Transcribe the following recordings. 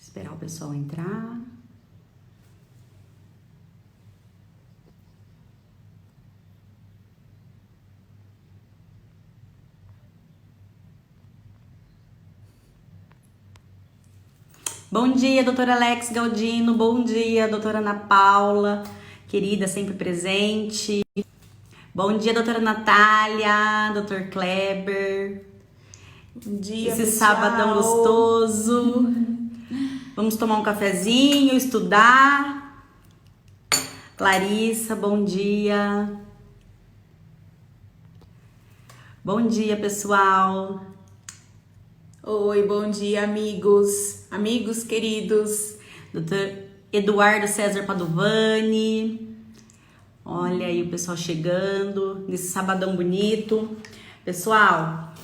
Esperar o pessoal entrar. Bom dia, doutora Alex Galdino. Bom dia, doutora Ana Paula, querida, sempre presente. Bom dia, doutora Natália, doutor Kleber. Bom dia, Esse pessoal. Sabadão gostoso. Vamos tomar um cafezinho, estudar. Clarissa, bom dia. Bom dia, pessoal. Oi, bom dia, amigos queridos. Doutor Eduardo César Padovani. Olha aí o pessoal chegando nesse sabadão bonito. Pessoal,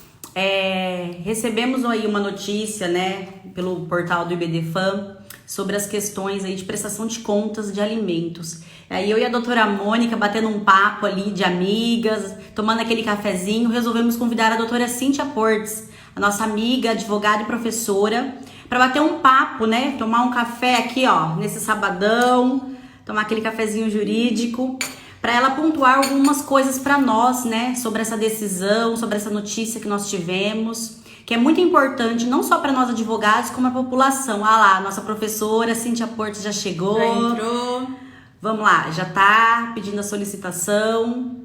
recebemos aí uma notícia, né, pelo portal do IBDFAM sobre as questões aí de prestação de contas de alimentos. Aí eu e a doutora Mônica, batendo um papo ali de amigas, tomando aquele cafezinho, resolvemos convidar a doutora Cíntia Portes, a nossa amiga, advogada e professora, para bater um papo, né? Tomar um café aqui, ó, nesse sabadão, tomar aquele cafezinho jurídico, para ela pontuar algumas coisas para nós, né? Sobre essa decisão, sobre essa notícia que nós tivemos, que é muito importante, não só para nós advogados, como a população. Ah lá, nossa professora Cíntia Portes já chegou. Já entrou. Vamos lá, já tá pedindo a solicitação.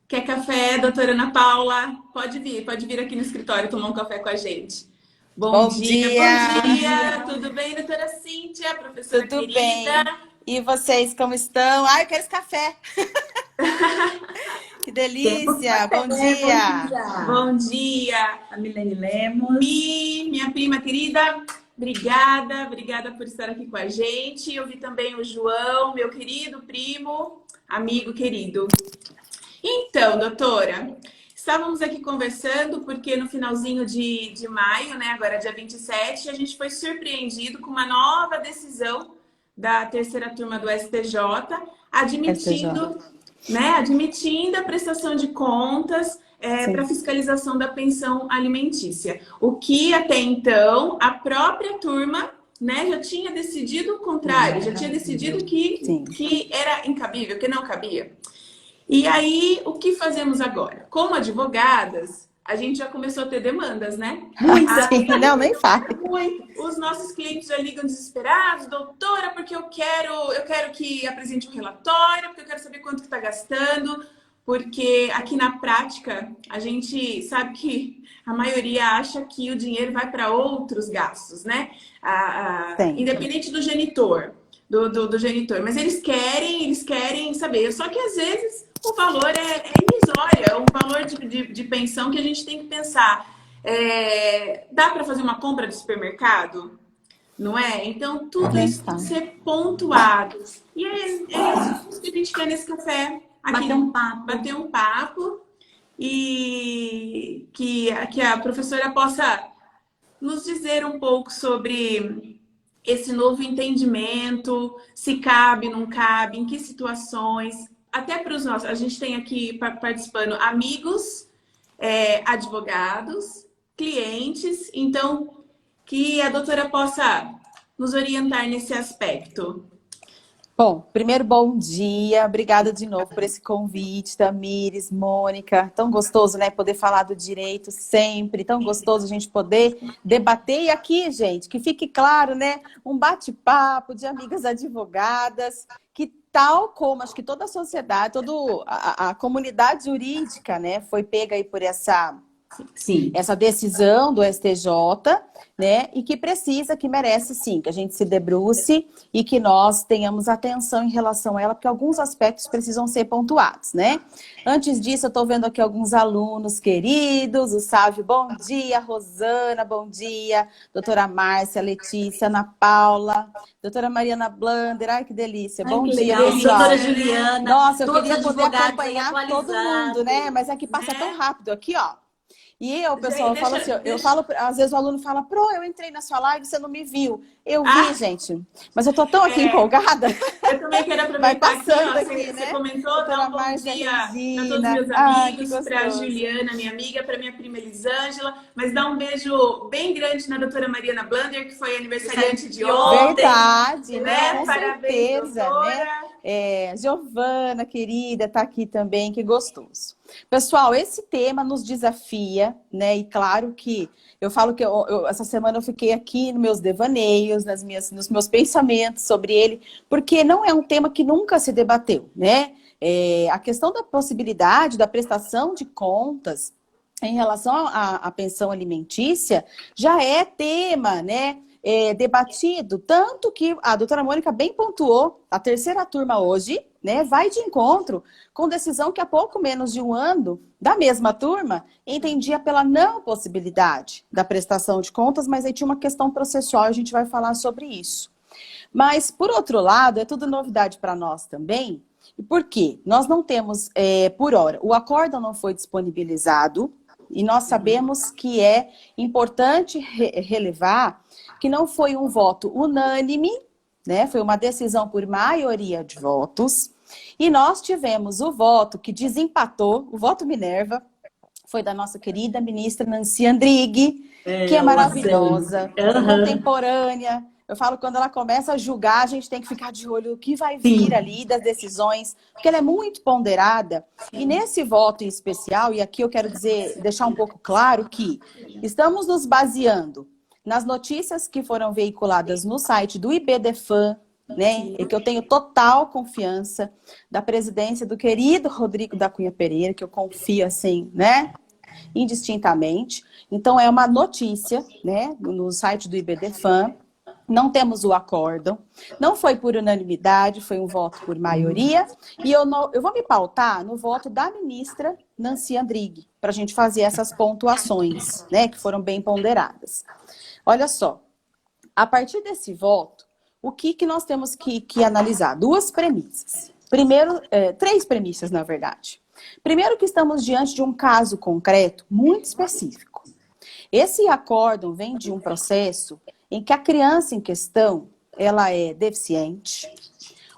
Quer café, doutora Ana Paula? Pode vir aqui no escritório tomar um café com a gente. Bom dia. Tudo bem, doutora Cíntia, professora Tudo querida? bem. E vocês, como estão? Ai, eu quero esse café. Que delícia. Bom dia. Bom dia. A Milene Lemos. Minha prima querida, obrigada por estar aqui com a gente. Eu vi também o João, meu querido primo, amigo querido. Então, doutora, estávamos aqui conversando porque no finalzinho de maio, né, agora dia 27, a gente foi surpreendido com uma nova decisão da terceira turma do STJ, admitindo a prestação de contas para fiscalização da pensão alimentícia. O que até então a própria turma, né, já tinha decidido o contrário, já tinha decidido que era incabível, que não cabia. E aí, o que fazemos agora? Como advogadas, a gente já começou a ter demandas, né? Não, nem fale. Muito. Os nossos clientes já ligam desesperados, doutora, porque eu quero que apresente um relatório, porque eu quero saber quanto que está gastando, porque aqui na prática, a gente sabe que a maioria acha que o dinheiro vai para outros gastos, né? Independente do genitor, do genitor. Mas eles querem saber. Só que às vezes o valor é irrisório, é um valor de pensão que a gente tem que pensar. Dá para fazer uma compra de supermercado? Não é? Então, tudo isso tem que ser pontuado. E é isso que a gente quer nesse café. Aqui, bater um papo e que a professora possa nos dizer um pouco sobre esse novo entendimento, se cabe, não cabe, em que situações. Até para os nossos, a gente tem aqui participando amigos, advogados, clientes, então que a doutora possa nos orientar nesse aspecto. Bom, primeiro, bom dia. Obrigada de novo por esse convite, Tamires, Mônica. Tão gostoso, né? Poder falar do direito sempre. Tão gostoso a gente poder debater. E aqui, gente, que fique claro, né? Um bate-papo de amigas advogadas, que tal como acho que toda a sociedade, toda a comunidade jurídica, né? Foi pega aí por essa decisão do STJ, né? E que precisa, que merece sim, que a gente se debruce e que nós tenhamos atenção em relação a ela, porque alguns aspectos precisam ser pontuados, né? Antes disso, eu estou vendo aqui alguns alunos queridos, o Sávio, bom dia, Rosana, bom dia, doutora Márcia, Letícia, Ana Paula, doutora Mariana Blander, ai que delícia, bom dia, pessoal. Doutora Juliana, nossa, eu queria poder acompanhar todo mundo, né? Mas aqui passa tão rápido, aqui ó. E eu, pessoal, eu Gente, falo assim, eu falo, às vezes o aluno fala, Pro, eu entrei na sua live, você não me viu. Eu vi, gente, mas eu tô tão aqui empolgada. Eu também quero Vai aproveitar aqui, passando ó, aqui, você né? comentou, dar Doutora um bom Márcia dia para todos os Regina. meus Ah, que amigos, para a gostoso. Juliana, minha amiga, para minha prima Elisângela, mas dá um beijo bem grande na doutora Mariana Blander, que foi aniversariante de ontem, Verdade, né? né? Com Parabéns, certeza, né? doutora! Giovana, querida, tá aqui também, que gostoso. Pessoal, esse tema nos desafia, né? E claro que eu falo que essa semana eu fiquei aqui nos meus devaneios, nos meus pensamentos sobre ele, porque não é um tema que nunca se debateu, né? A questão da possibilidade da prestação de contas em relação à pensão alimentícia já é tema, né? Debatido, tanto que a doutora Mônica bem pontuou, a terceira turma hoje, né, vai de encontro com decisão que há pouco menos de um ano, da mesma turma, entendia pela não possibilidade da prestação de contas, mas aí tinha uma questão processual, a gente vai falar sobre isso. Mas, por outro lado, é tudo novidade para nós também. E por quê? Nós não temos, por hora, o acórdão não foi disponibilizado, e nós sabemos que é importante relevar que não foi um voto unânime, né? Foi uma decisão por maioria de votos. E nós tivemos o voto que desempatou, o voto Minerva, foi da nossa querida ministra Nancy Andrighi, que é maravilhosa, contemporânea. Eu falo que quando ela começa a julgar, a gente tem que ficar de olho no que vai vir ali das decisões, porque ela é muito ponderada. E nesse voto em especial, e aqui eu quero deixar um pouco claro que estamos nos baseando nas notícias que foram veiculadas no site do IBDFAN, né? E que eu tenho total confiança da presidência do querido Rodrigo da Cunha Pereira, que eu confio assim, né? Indistintamente. Então é uma notícia, né? No site do IBDFAN. Não temos o acórdão, não foi por unanimidade, foi um voto por maioria, e eu vou me pautar no voto da ministra Nancy Andrighi, para a gente fazer essas pontuações, né, que foram bem ponderadas. Olha só, a partir desse voto, o que nós temos que analisar? Duas premissas. Primeiro, três premissas, na verdade. Primeiro que estamos diante de um caso concreto muito específico. Esse acórdão vem de um processo em que a criança em questão, ela é deficiente,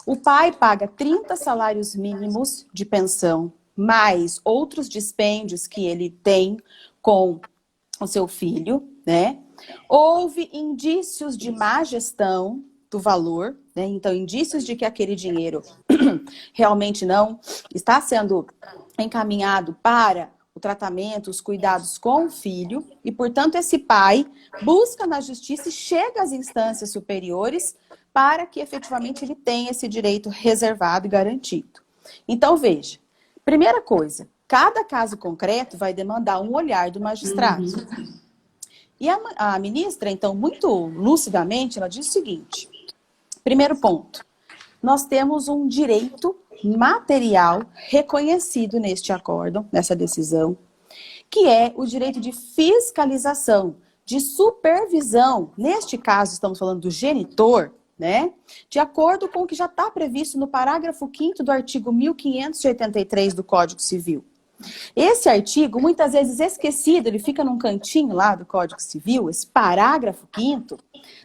o pai paga 30 salários mínimos de pensão, mais outros dispêndios que ele tem com o seu filho, né? Houve indícios de má gestão do valor, né? Então, indícios de que aquele dinheiro realmente não está sendo encaminhado para o tratamento, os cuidados com o filho, e, portanto, esse pai busca na justiça e chega às instâncias superiores para que, efetivamente, ele tenha esse direito reservado e garantido. Então, veja, primeira coisa, cada caso concreto vai demandar um olhar do magistrado. E a ministra, então, muito lucidamente, ela diz o seguinte, primeiro ponto, nós temos um direito material reconhecido neste acórdão, nessa decisão, que é o direito de fiscalização, de supervisão. Neste caso, estamos falando do genitor, né? De acordo com o que já está previsto no parágrafo 5º do artigo 1583 do Código Civil. Esse artigo, muitas vezes esquecido, ele fica num cantinho lá do Código Civil, esse parágrafo 5º,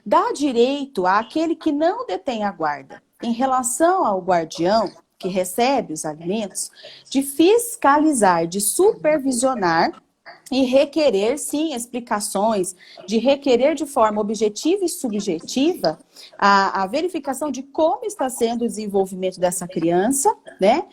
dá direito àquele que não detém a guarda, em relação ao guardião, que recebe os alimentos, de fiscalizar, de supervisionar e requerer, sim, explicações, de requerer de forma objetiva e subjetiva a verificação de como está sendo o desenvolvimento dessa criança, né,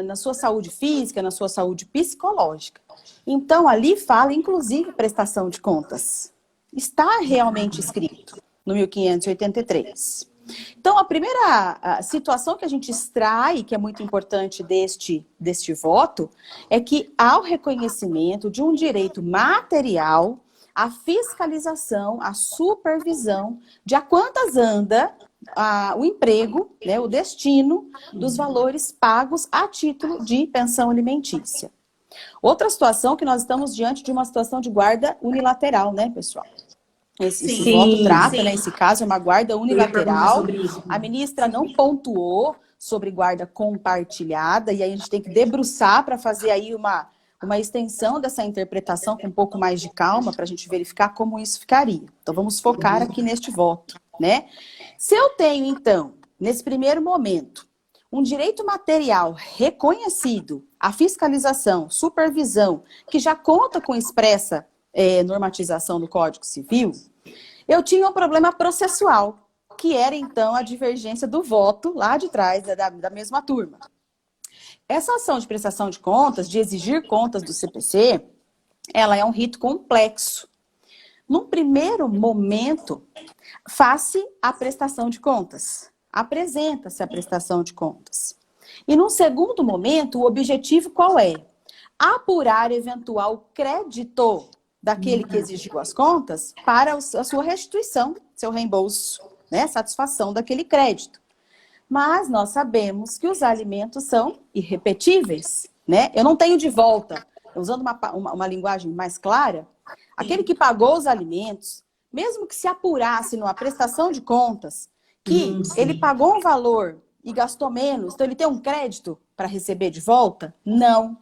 na sua saúde física, na sua saúde psicológica. Então, ali fala, inclusive, prestação de contas. Está realmente escrito no 1583. Então, a primeira situação que a gente extrai, que é muito importante deste voto, é que há o reconhecimento de um direito material, a fiscalização, a supervisão de a quantas anda o emprego, né, o destino dos valores pagos a título de pensão alimentícia. Outra situação que nós estamos diante de uma situação de guarda unilateral, né, pessoal? Esse voto trata, né? Esse caso é uma guarda unilateral. A ministra não pontuou sobre guarda compartilhada, e aí a gente tem que debruçar para fazer aí uma extensão dessa interpretação com um pouco mais de calma para a gente verificar como isso ficaria. Então, vamos focar aqui neste voto, né? Se eu tenho, então, nesse primeiro momento, um direito material reconhecido, a fiscalização, supervisão, que já conta com expressa normatização do Código Civil, eu tinha um problema processual, que era, então, a divergência do voto lá de trás, da mesma turma. Essa ação de prestação de contas, de exigir contas do CPC, ela é um rito complexo. Num primeiro momento, faz-se a prestação de contas. Apresenta-se a prestação de contas. E num segundo momento, o objetivo qual é? Apurar eventual crédito daquele que exigiu as contas para a sua restituição, seu reembolso, né? Satisfação daquele crédito. Mas nós sabemos que os alimentos são irrepetíveis, né? Eu não tenho de volta, usando uma linguagem mais clara, aquele que pagou os alimentos, mesmo que se apurasse numa prestação de contas, que ele pagou um valor e gastou menos, então ele tem um crédito para receber de volta? Não.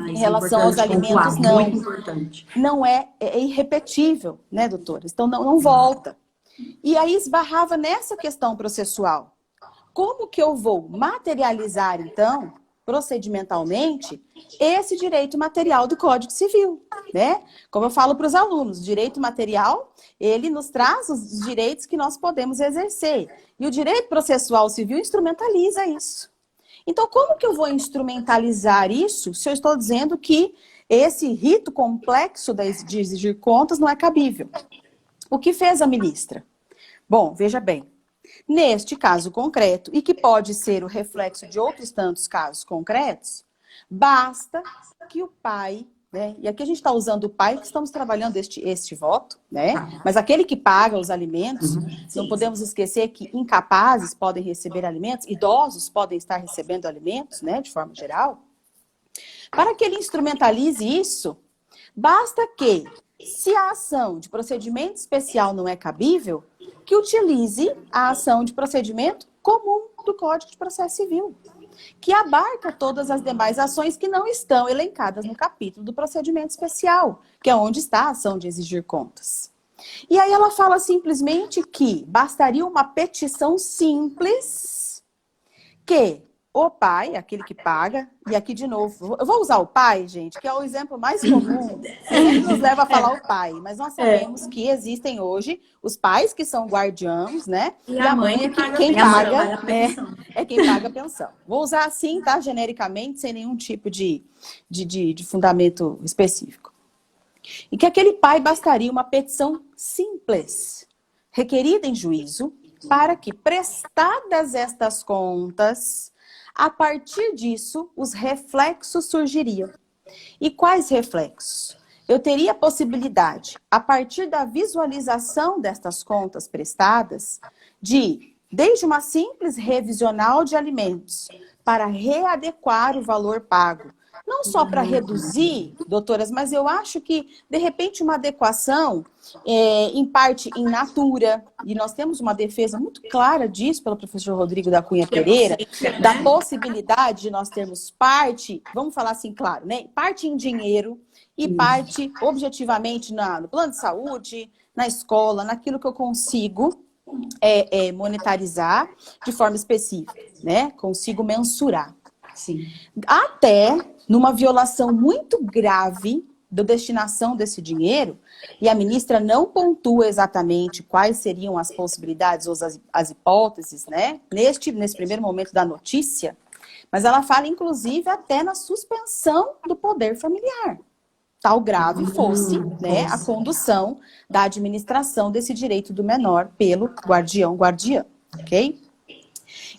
Em relação aos alimentos, não. Muito importante. Não é irrepetível, né, doutora? Então não volta. E aí esbarrava nessa questão processual. Como que eu vou materializar, então, procedimentalmente, esse direito material do Código Civil, né? Como eu falo para os alunos, o direito material, ele nos traz os direitos que nós podemos exercer. E o direito processual civil instrumentaliza isso. Então, como que eu vou instrumentalizar isso se eu estou dizendo que esse rito complexo de exigir contas não é cabível? O que fez a ministra? Bom, veja bem. Neste caso concreto, e que pode ser o reflexo de outros tantos casos concretos, basta que o pai, né? E aqui a gente está usando o pai, que estamos trabalhando este voto, né? Mas aquele que paga os alimentos, não podemos esquecer que incapazes podem receber alimentos, idosos podem estar recebendo alimentos, né? De forma geral. Para que ele instrumentalize isso, basta que, se a ação de procedimento especial não é cabível, que utilize a ação de procedimento comum do Código de Processo Civil, que abarca todas as demais ações que não estão elencadas no capítulo do procedimento especial, que é onde está a ação de exigir contas. E aí ela fala simplesmente que bastaria uma petição simples que o pai, aquele que paga, e aqui de novo, eu vou usar o pai, gente, que é o exemplo mais comum, sempre nos leva a falar o pai, mas nós sabemos que existem hoje os pais que são guardiãos, né? E a mãe que paga quem a pensão. paga é quem paga a pensão. Vou usar assim, tá? Genericamente, sem nenhum tipo de fundamento específico. E que aquele pai bastaria uma petição simples, requerida em juízo, para que, prestadas estas contas, a partir disso, os reflexos surgiriam. E quais reflexos? Eu teria a possibilidade, a partir da visualização destas contas prestadas, desde uma simples revisional de alimentos, para readequar o valor pago. Não só para reduzir, doutoras, mas eu acho que, de repente, uma adequação, em parte, in natura, e nós temos uma defesa muito clara disso pelo professor Rodrigo da Cunha Pereira, da possibilidade de nós termos parte, vamos falar assim, claro, né? Parte em dinheiro e parte, objetivamente, no plano de saúde, na escola, naquilo que eu consigo monetarizar de forma específica, né? Consigo mensurar. Sim. Até numa violação muito grave da destinação desse dinheiro, e a ministra não pontua exatamente quais seriam as possibilidades ou as hipóteses, né? Nesse primeiro momento da notícia, mas ela fala, inclusive, até na suspensão do poder familiar. Tal grave fosse, né, a condução da administração desse direito do menor pelo guardião, ok?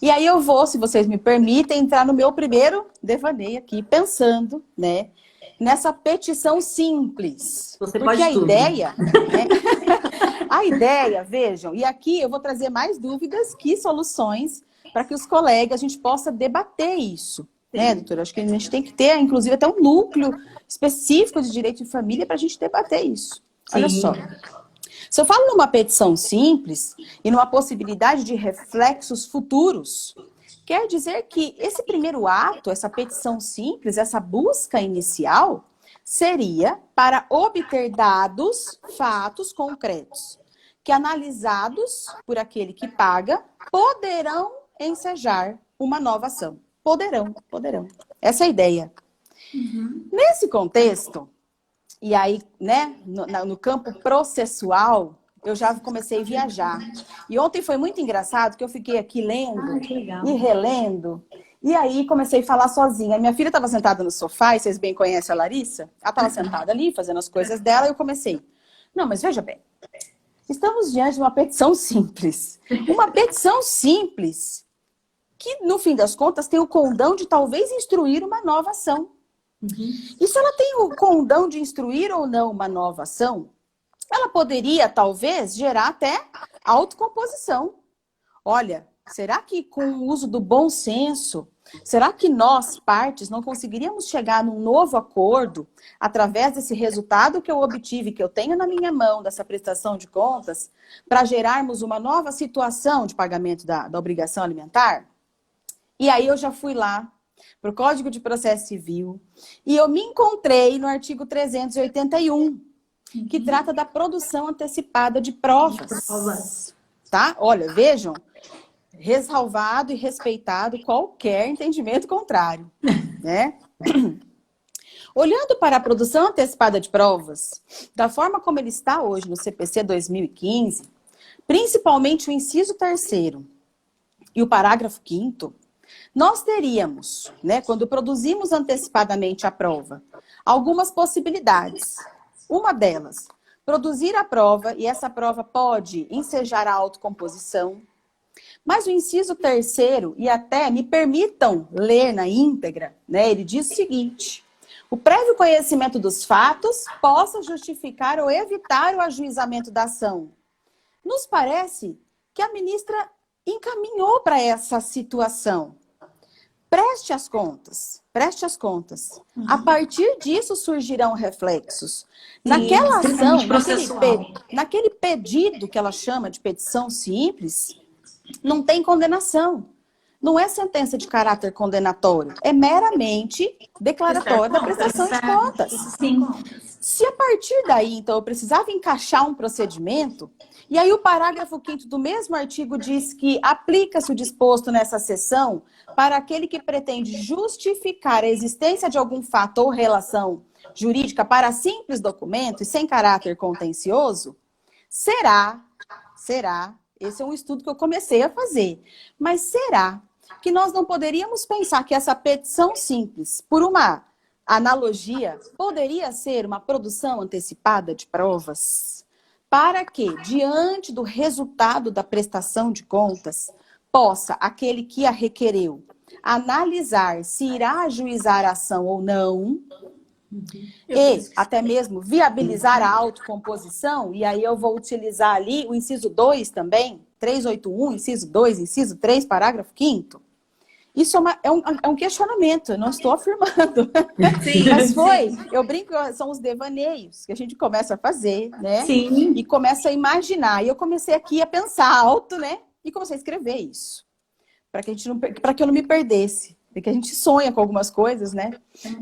E aí eu vou, se vocês me permitem, entrar no meu primeiro devaneio aqui, pensando, né, nessa petição simples. Você porque pode a tudo. ideia, né, a ideia, vejam, e aqui eu vou trazer mais dúvidas que soluções para que os colegas, a gente possa debater isso, né, doutora? Acho que a gente tem que ter, inclusive, até um núcleo específico de direito de família para a gente debater isso. Olha só. Se eu falo numa petição simples e numa possibilidade de reflexos futuros, quer dizer que esse primeiro ato, essa petição simples, essa busca inicial, seria para obter dados, fatos concretos, que analisados por aquele que paga, poderão ensejar uma nova ação. Poderão. Essa é a ideia. Nesse contexto, e aí, né, no campo processual, eu já comecei a viajar. E ontem foi muito engraçado que eu fiquei aqui lendo e relendo. E aí comecei a falar sozinha. Minha filha estava sentada no sofá, e vocês bem conhecem a Larissa? Ela estava sentada ali, fazendo as coisas dela, e eu comecei. Não, mas veja bem. Estamos diante de uma petição simples. Uma petição simples que, no fim das contas, tem o condão de talvez instruir uma nova ação. E se ela tem o condão de instruir ou não uma nova ação, ela poderia, talvez, gerar até autocomposição. Olha, será que com o uso do bom senso, será que nós, partes, não conseguiríamos chegar num novo acordo através desse resultado que eu obtive, que eu tenho na minha mão, dessa prestação de contas, para gerarmos uma nova situação de pagamento da obrigação alimentar? E aí eu já fui lá para o Código de Processo Civil e eu me encontrei no artigo 381, que trata da produção antecipada de provas. Tá? Olha, vejam, ressalvado e respeitado qualquer entendimento contrário, né? Olhando para a produção antecipada de provas, da forma como ele está hoje no CPC 2015, principalmente o inciso 3º e o parágrafo 5º, nós teríamos, né, quando produzimos antecipadamente a prova, algumas possibilidades. Uma delas, produzir a prova, e essa prova pode ensejar a autocomposição. Mas o inciso 3º, e até me permitam ler na íntegra, né, ele diz o seguinte: o prévio conhecimento dos fatos possa justificar ou evitar o ajuizamento da ação. Nos parece que a ministra encaminhou para essa situação. Preste as contas. A partir disso surgirão reflexos. Naquela ação, naquele pedido que ela chama de petição simples, não tem condenação. Não é sentença de caráter condenatório. É meramente declaratório da prestação de contas. Se a partir daí, então, eu precisava encaixar um procedimento, e aí o parágrafo 5º do mesmo artigo diz que aplica-se o disposto nessa seção para aquele que pretende justificar a existência de algum fato ou relação jurídica para simples documento e sem caráter contencioso, será, esse é um estudo que eu comecei a fazer, mas será que nós não poderíamos pensar que essa petição simples, por uma analogia, poderia ser uma produção antecipada de provas? Para que, diante do resultado da prestação de contas, possa aquele que a requereu analisar se irá ajuizar a ação ou não, e até mesmo viabilizar a autocomposição, e aí eu vou utilizar ali o inciso 2 também, 381, inciso 2, inciso 3, parágrafo 5º. Isso é um questionamento, eu não estou afirmando. Sim, mas eu brinco, são os devaneios que a gente começa a fazer, né? Sim. E começa a imaginar. E eu comecei aqui a pensar alto, né? E comecei a escrever isso. Para que eu não me perdesse. Porque a gente sonha com algumas coisas, né?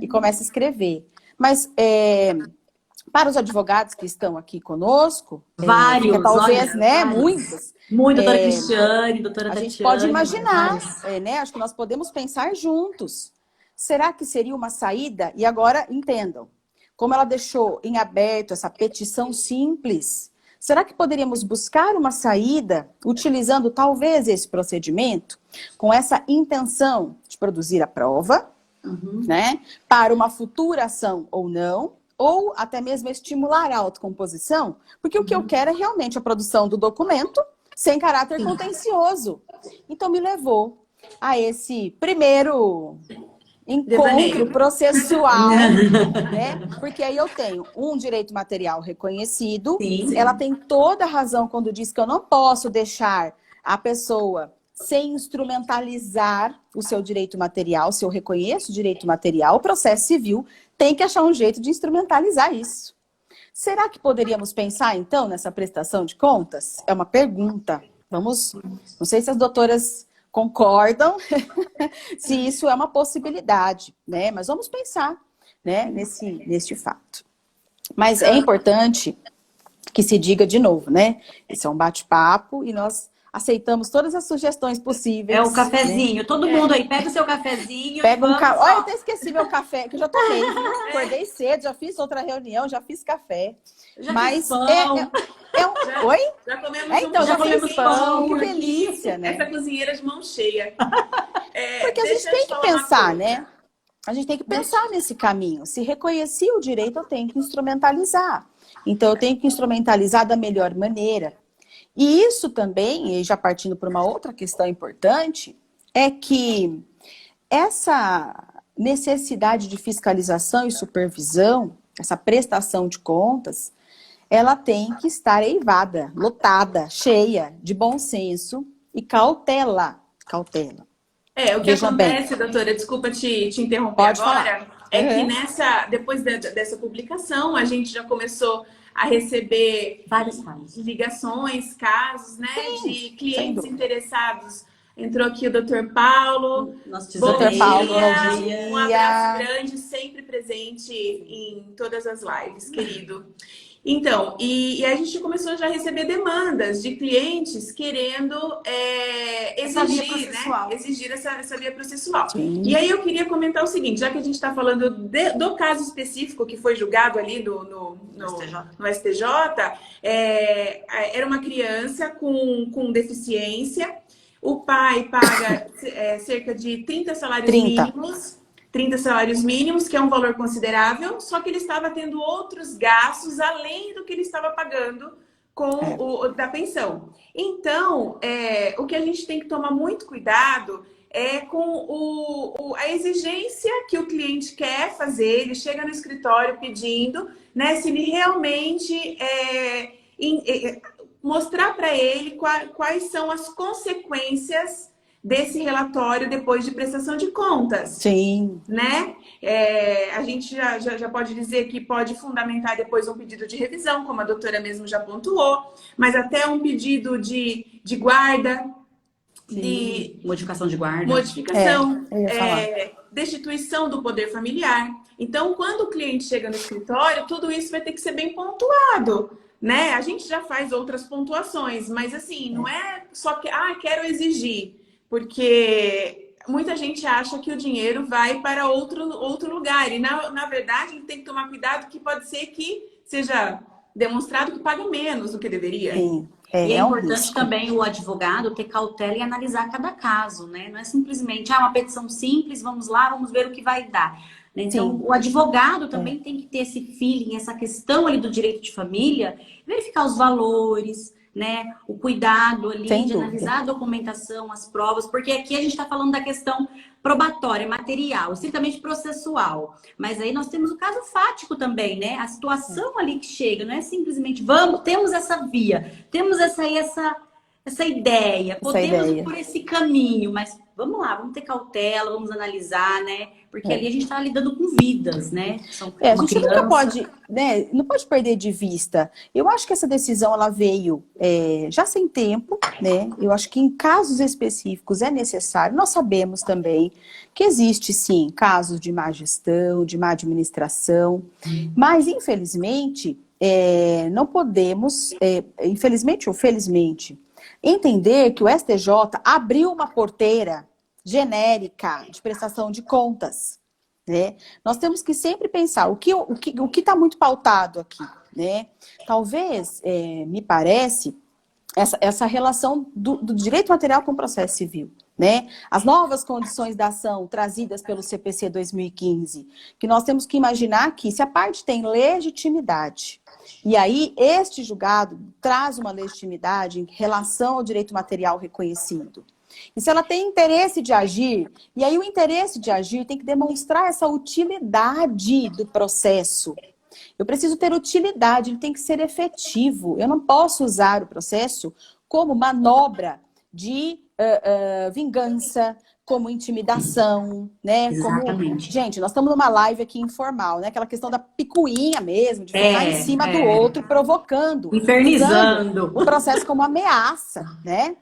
E começa a escrever. Mas para os advogados que estão aqui conosco, vários, talvez, olha, né? vários. Muitos. Doutora Cristiane, doutora A Tatiane. gente pode imaginar, né? Acho que nós podemos pensar juntos. Será que seria uma saída? E agora, entendam, como ela deixou em aberto essa petição simples, será que poderíamos buscar uma saída utilizando talvez esse procedimento, com essa intenção de produzir a prova, né? Para uma futura ação ou não, ou até mesmo estimular a autocomposição, porque o que eu quero é realmente a produção do documento sem caráter contencioso. Então me levou a esse primeiro encontro processual, né? Porque aí eu tenho um direito material reconhecido, ela tem toda a razão quando diz que eu não posso deixar a pessoa sem instrumentalizar o seu direito material. Se eu reconheço o direito material, o processo civil tem que achar um jeito de instrumentalizar isso. Será que poderíamos pensar, então, nessa prestação de contas? É uma pergunta. Não sei se as doutoras concordam, se isso é uma possibilidade, né? Mas vamos pensar. né, neste fato. Mas é importante que se diga de novo, né? Esse é um bate-papo e nós aceitamos todas as sugestões possíveis. É o cafezinho. Né? Todo mundo aí, pega o seu cafezinho. Pega um café. Olha, eu até esqueci meu café, que eu já tomei. Acordei cedo, já fiz outra reunião, já fiz café. Mas Oi? Já comemos então, já comemos pão. Que porque delícia, né? Essa cozinheira de mão cheia. Porque a gente tem que pensar, né? A gente tem que pensar nesse caminho. Se reconheci o direito, eu tenho que instrumentalizar. Então, eu tenho que instrumentalizar da melhor maneira. E isso também, e já partindo para uma outra questão importante, é que essa necessidade de fiscalização e supervisão, essa prestação de contas, ela tem que estar eivada, lotada, cheia de bom senso e cautela. Cautela. O que acontece, doutora, desculpa te interromper Pode agora, falar. Que depois dessa publicação, a gente já começou a receber vários casos, ligações, casos, né, Sim, de clientes interessados. Entrou aqui o Dr. Paulo. Dr. Paulo, bom dia. Um abraço grande, sempre presente em todas as lives, querido. Então, e a gente começou já a receber demandas de clientes querendo exigir essa via processual. Sim. E aí eu queria comentar o seguinte, já que a gente está falando do caso específico que foi julgado ali no STJ, era uma criança com deficiência, o pai paga cerca de 30 salários mínimos. 30 salários mínimos, que é um valor considerável, só que ele estava tendo outros gastos além do que ele estava pagando com da pensão. Então, o que a gente tem que tomar muito cuidado é com a exigência que o cliente quer fazer. Ele chega no escritório pedindo, né, se ele realmente mostrar para ele quais são as consequências desse relatório depois de prestação de contas. Sim. Né? A gente já pode dizer que pode fundamentar depois um pedido de revisão, como a doutora mesmo já pontuou, mas até um pedido de guarda, de modificação de guarda. Modificação, destituição do poder familiar. Então, quando o cliente chega no escritório, tudo isso vai ter que ser bem pontuado. Né? A gente já faz outras pontuações, mas assim, não é só que, quero exigir. Porque muita gente acha que o dinheiro vai para outro lugar. E, na verdade, ele tem que tomar cuidado que pode ser que seja demonstrado que paga menos do que deveria. Sim. E é importante também o advogado ter cautela e analisar cada caso, né? Não é simplesmente, uma petição simples, vamos lá, vamos ver o que vai dar. Então, o advogado também tem que ter esse feeling, essa questão ali do direito de família, verificar os valores, né? O cuidado ali de analisar a documentação, as provas, porque aqui a gente está falando da questão probatória, material, estritamente processual. Mas aí nós temos o caso fático também, né? A situação ali que chega, não é simplesmente temos essa via, temos essa ideia, podemos ir por esse caminho, mas vamos lá, vamos ter cautela, vamos analisar, né? Porque ali a gente está lidando com vidas, né? A gente nunca pode, né? Não pode perder de vista. Eu acho que essa decisão ela veio já sem tempo, né? Eu acho que em casos específicos é necessário. Nós sabemos também que existe sim casos de má gestão, de má administração, mas infelizmente não podemos, infelizmente ou felizmente, entender que o STJ abriu uma porteira genérica de prestação de contas, né? Nós temos que sempre pensar o que está muito pautado aqui, né? Talvez, me parece, essa relação do direito material com o processo civil, né? As novas condições da ação trazidas pelo CPC 2015, que nós temos que imaginar que se a parte tem legitimidade, e aí este julgado traz uma legitimidade em relação ao direito material reconhecido. E se ela tem interesse de agir, e aí o interesse de agir tem que demonstrar essa utilidade do processo. Eu preciso ter utilidade, ele tem que ser efetivo. Eu não posso usar o processo como manobra de vingança, como intimidação, né? Exatamente. Gente, nós estamos numa live aqui informal, né? Aquela questão da picuinha mesmo, de ficar em cima do outro, provocando. Infernizando. O processo como ameaça, né?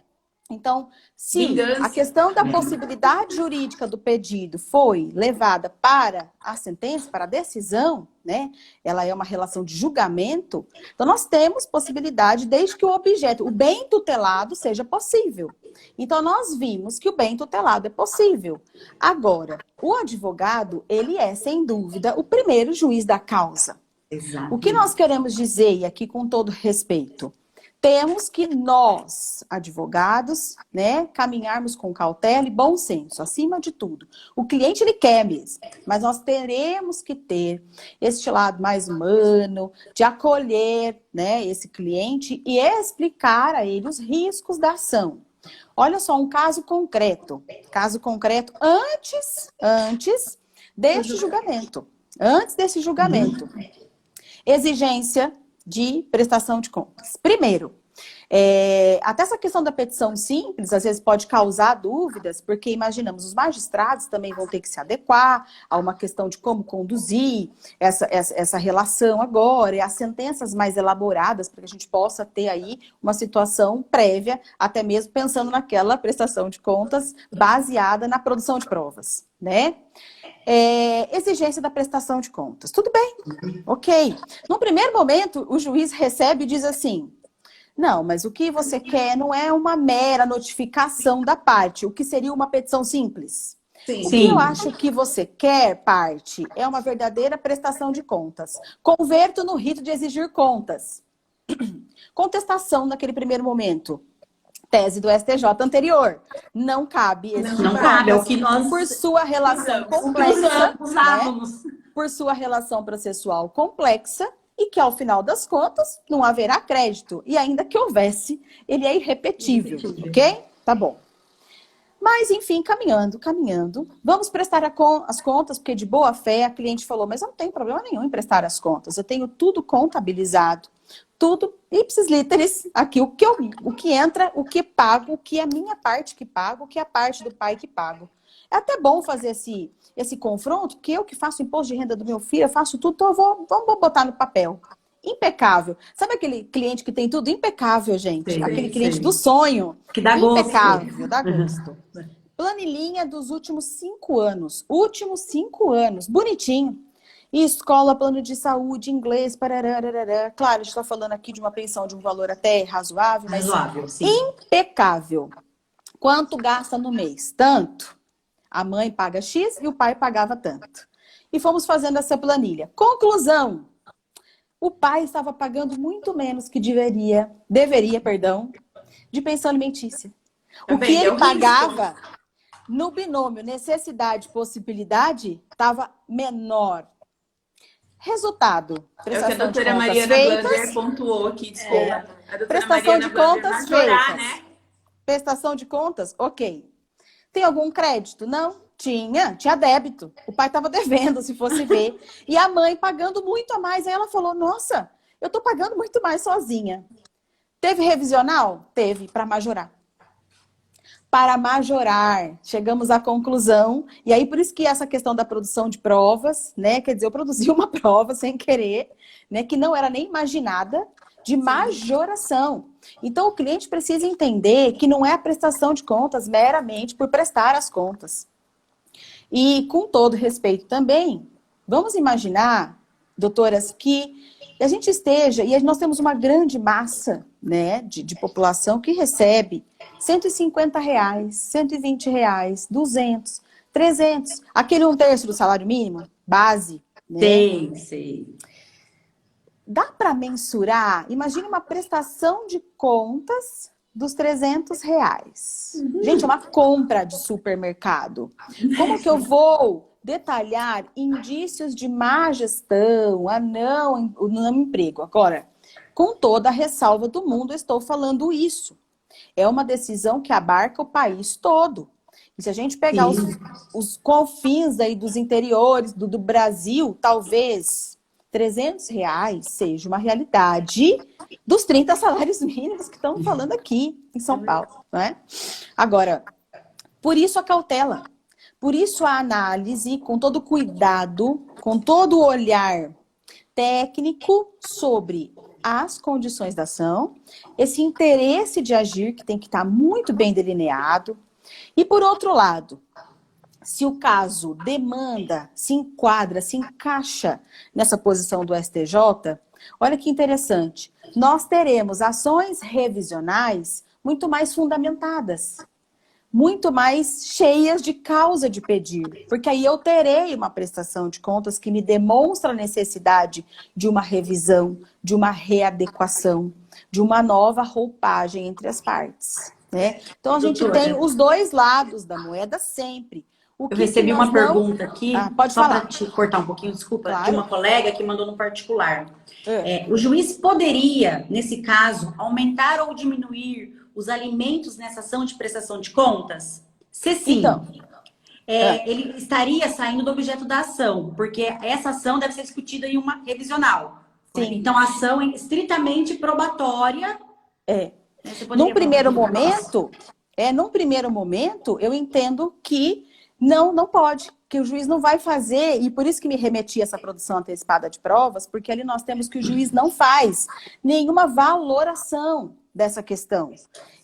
Então, se Vingança. a questão da possibilidade jurídica do pedido foi levada para a sentença, para a decisão, né? Ela é uma relação de julgamento, então nós temos possibilidade desde que o objeto, o bem tutelado, seja possível. Então, nós vimos que o bem tutelado é possível. Agora, o advogado, ele é, sem dúvida, o primeiro juiz da causa. Exato. O que nós queremos dizer, e aqui com todo respeito, temos que nós, advogados, né, caminharmos com cautela e bom senso, acima de tudo. O cliente, ele quer mesmo, mas nós teremos que ter este lado mais humano, de acolher, né, esse cliente e explicar a ele os riscos da ação. Olha só, um caso concreto antes deste julgamento. Antes desse julgamento. Exigência de prestação de contas. Primeiro, até essa questão da petição simples, às vezes pode causar dúvidas, porque imaginamos, os magistrados também vão ter que se adequar a uma questão de como conduzir essa relação agora, e as sentenças mais elaboradas, para que a gente possa ter aí uma situação prévia, até mesmo pensando naquela prestação de contas baseada na produção de provas, né? Exigência da prestação de contas. Tudo bem, ok. No primeiro momento, o juiz recebe e diz assim, não, mas o que você quer não é uma mera notificação da parte, o que seria uma petição simples. Sim. O que eu acho que você quer, parte, é uma verdadeira prestação de contas. Converto no rito de exigir contas. Contestação naquele primeiro momento. Tese do STJ anterior. Não cabe exigir Não cabe, é o que nós por sua relação complexa, usávamos. né? Por sua relação processual complexa, e que ao final das contas não haverá crédito. E ainda que houvesse, ele é irrepetível, ok? Tá bom. Mas, enfim, caminhando. Vamos prestar as contas, porque de boa fé a cliente falou, mas eu não tenho problema nenhum em prestar as contas. Eu tenho tudo contabilizado, tudo ipsis literis, aqui o que entra, o que pago, o que é a minha parte que pago, o que é a parte do pai que pago. É até bom fazer esse confronto, porque eu que faço imposto de renda do meu filho, eu faço tudo, então vamos botar no papel. Impecável. Sabe aquele cliente que tem tudo impecável, gente? Sim, aquele cliente sim. do sonho. Que dá gosto. Impecável, dá gosto. Planilhinha dos últimos 5 anos. Bonitinho. E escola, plano de saúde, inglês, parará. Claro, a gente está falando aqui de uma pensão de um valor até razoável, mas sim. impecável. Quanto gasta no mês? Tanto. A mãe paga X e o pai pagava tanto. E fomos fazendo essa planilha. Conclusão. O pai estava pagando muito menos que deveria, de pensão alimentícia. O que ele pagava no binômio necessidade e possibilidade estava menor. Resultado. É o que a doutora Mariana Glander pontuou aqui, desculpa. A doutora Prestação Mariana de contas feitas. Né? Prestação de contas, ok. Tem algum crédito? Não. Tinha débito. O pai estava devendo, se fosse ver. E a mãe pagando muito a mais. Aí ela falou, nossa, eu estou pagando muito mais sozinha. Teve revisional? Teve, para majorar. Para majorar, chegamos à conclusão. E aí, por isso que essa questão da produção de provas, né? Quer dizer, eu produzi uma prova sem querer, né? Que não era nem imaginada, de majoração. Então, o cliente precisa entender que não é a prestação de contas meramente por prestar as contas. E, com todo respeito também, vamos imaginar, doutoras, que a gente esteja, e nós temos uma grande massa, né, de população que recebe R$150, R$120, 200, 300, aquele 1/3 do salário mínimo, base. Né? Sei. Dá para mensurar? Imagine uma prestação de contas dos R$300. Gente, é uma compra de supermercado. Como que eu vou detalhar indícios de má gestão, o não emprego? Agora, com toda a ressalva do mundo, eu estou falando isso. É uma decisão que abarca o país todo. E se a gente pegar os confins aí dos interiores do Brasil, talvez R$300 seja uma realidade dos 30 salários mínimos que estamos falando aqui em São Paulo, né? Agora, por isso a cautela, por isso a análise com todo cuidado, com todo o olhar técnico sobre as condições da ação, esse interesse de agir que tem que estar muito bem delineado. E por outro lado, se o caso demanda, se enquadra, se encaixa nessa posição do STJ, olha que interessante, nós teremos ações revisionais muito mais fundamentadas, muito mais cheias de causa de pedir, porque aí eu terei uma prestação de contas que me demonstra a necessidade de uma revisão, de uma readequação, de uma nova roupagem entre as partes, né? Então a gente tem os dois lados da moeda sempre. Eu recebi uma pergunta aqui, pode só falar. para te cortar um pouquinho, desculpa, Claro. de uma colega que mandou no particular. O juiz poderia, nesse caso, aumentar ou diminuir os alimentos nessa ação de prestação de contas? Se sim, Então, ele estaria saindo do objeto da ação, porque essa ação deve ser discutida em uma revisional. Sim. Então, a ação é estritamente probatória. Né? Num primeiro momento, eu entendo que não pode, que o juiz não vai fazer, e por isso que me remeti a essa produção antecipada de provas, porque ali nós temos que o juiz não faz nenhuma valoração dessa questão.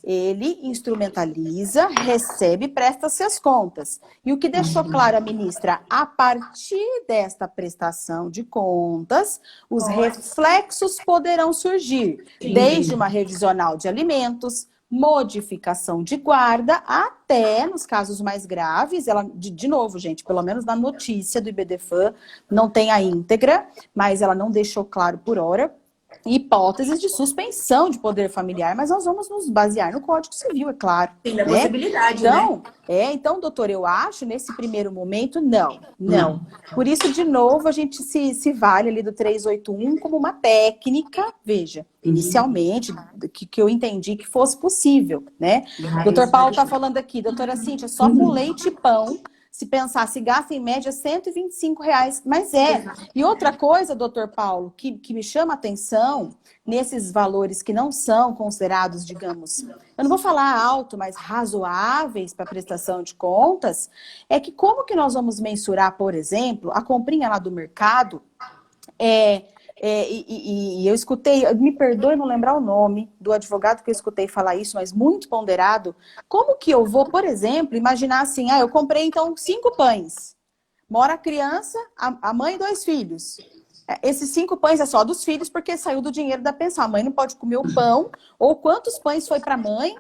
Ele instrumentaliza, recebe, presta-se as contas. E o que deixou claro a ministra, a partir desta prestação de contas, os reflexos poderão surgir, desde uma revisional de alimentos, modificação de guarda, até, nos casos mais graves, ela, de novo, gente, pelo menos na notícia do IBDFAN, não tem a íntegra, mas ela não deixou claro por hora, hipóteses de suspensão de poder familiar, mas nós vamos nos basear no Código Civil, é claro. Tem da possibilidade, né? Então, doutor, eu acho, nesse primeiro momento, não. Por isso, de novo, a gente se vale ali do 381 como uma técnica, veja, inicialmente, que eu entendi que fosse possível, né? Doutor Paulo está falando aqui, doutora Cíntia, só com leite e pão, se pensar, se gasta em média R$125, mas E outra coisa, doutor Paulo, que me chama a atenção, nesses valores que não são considerados, digamos, eu não vou falar alto, mas razoáveis para prestação de contas, é que como que nós vamos mensurar, por exemplo, a comprinha lá do mercado, eu escutei, me perdoe não lembrar o nome do advogado que eu escutei falar isso, mas muito ponderado. Como que eu vou, por exemplo, imaginar assim, eu comprei então 5 pães. Mora a criança, a mãe e 2 filhos. Esses 5 pães é só dos filhos porque saiu do dinheiro da pensão. A mãe não pode comer o pão, ou quantos pães foi para a mãe.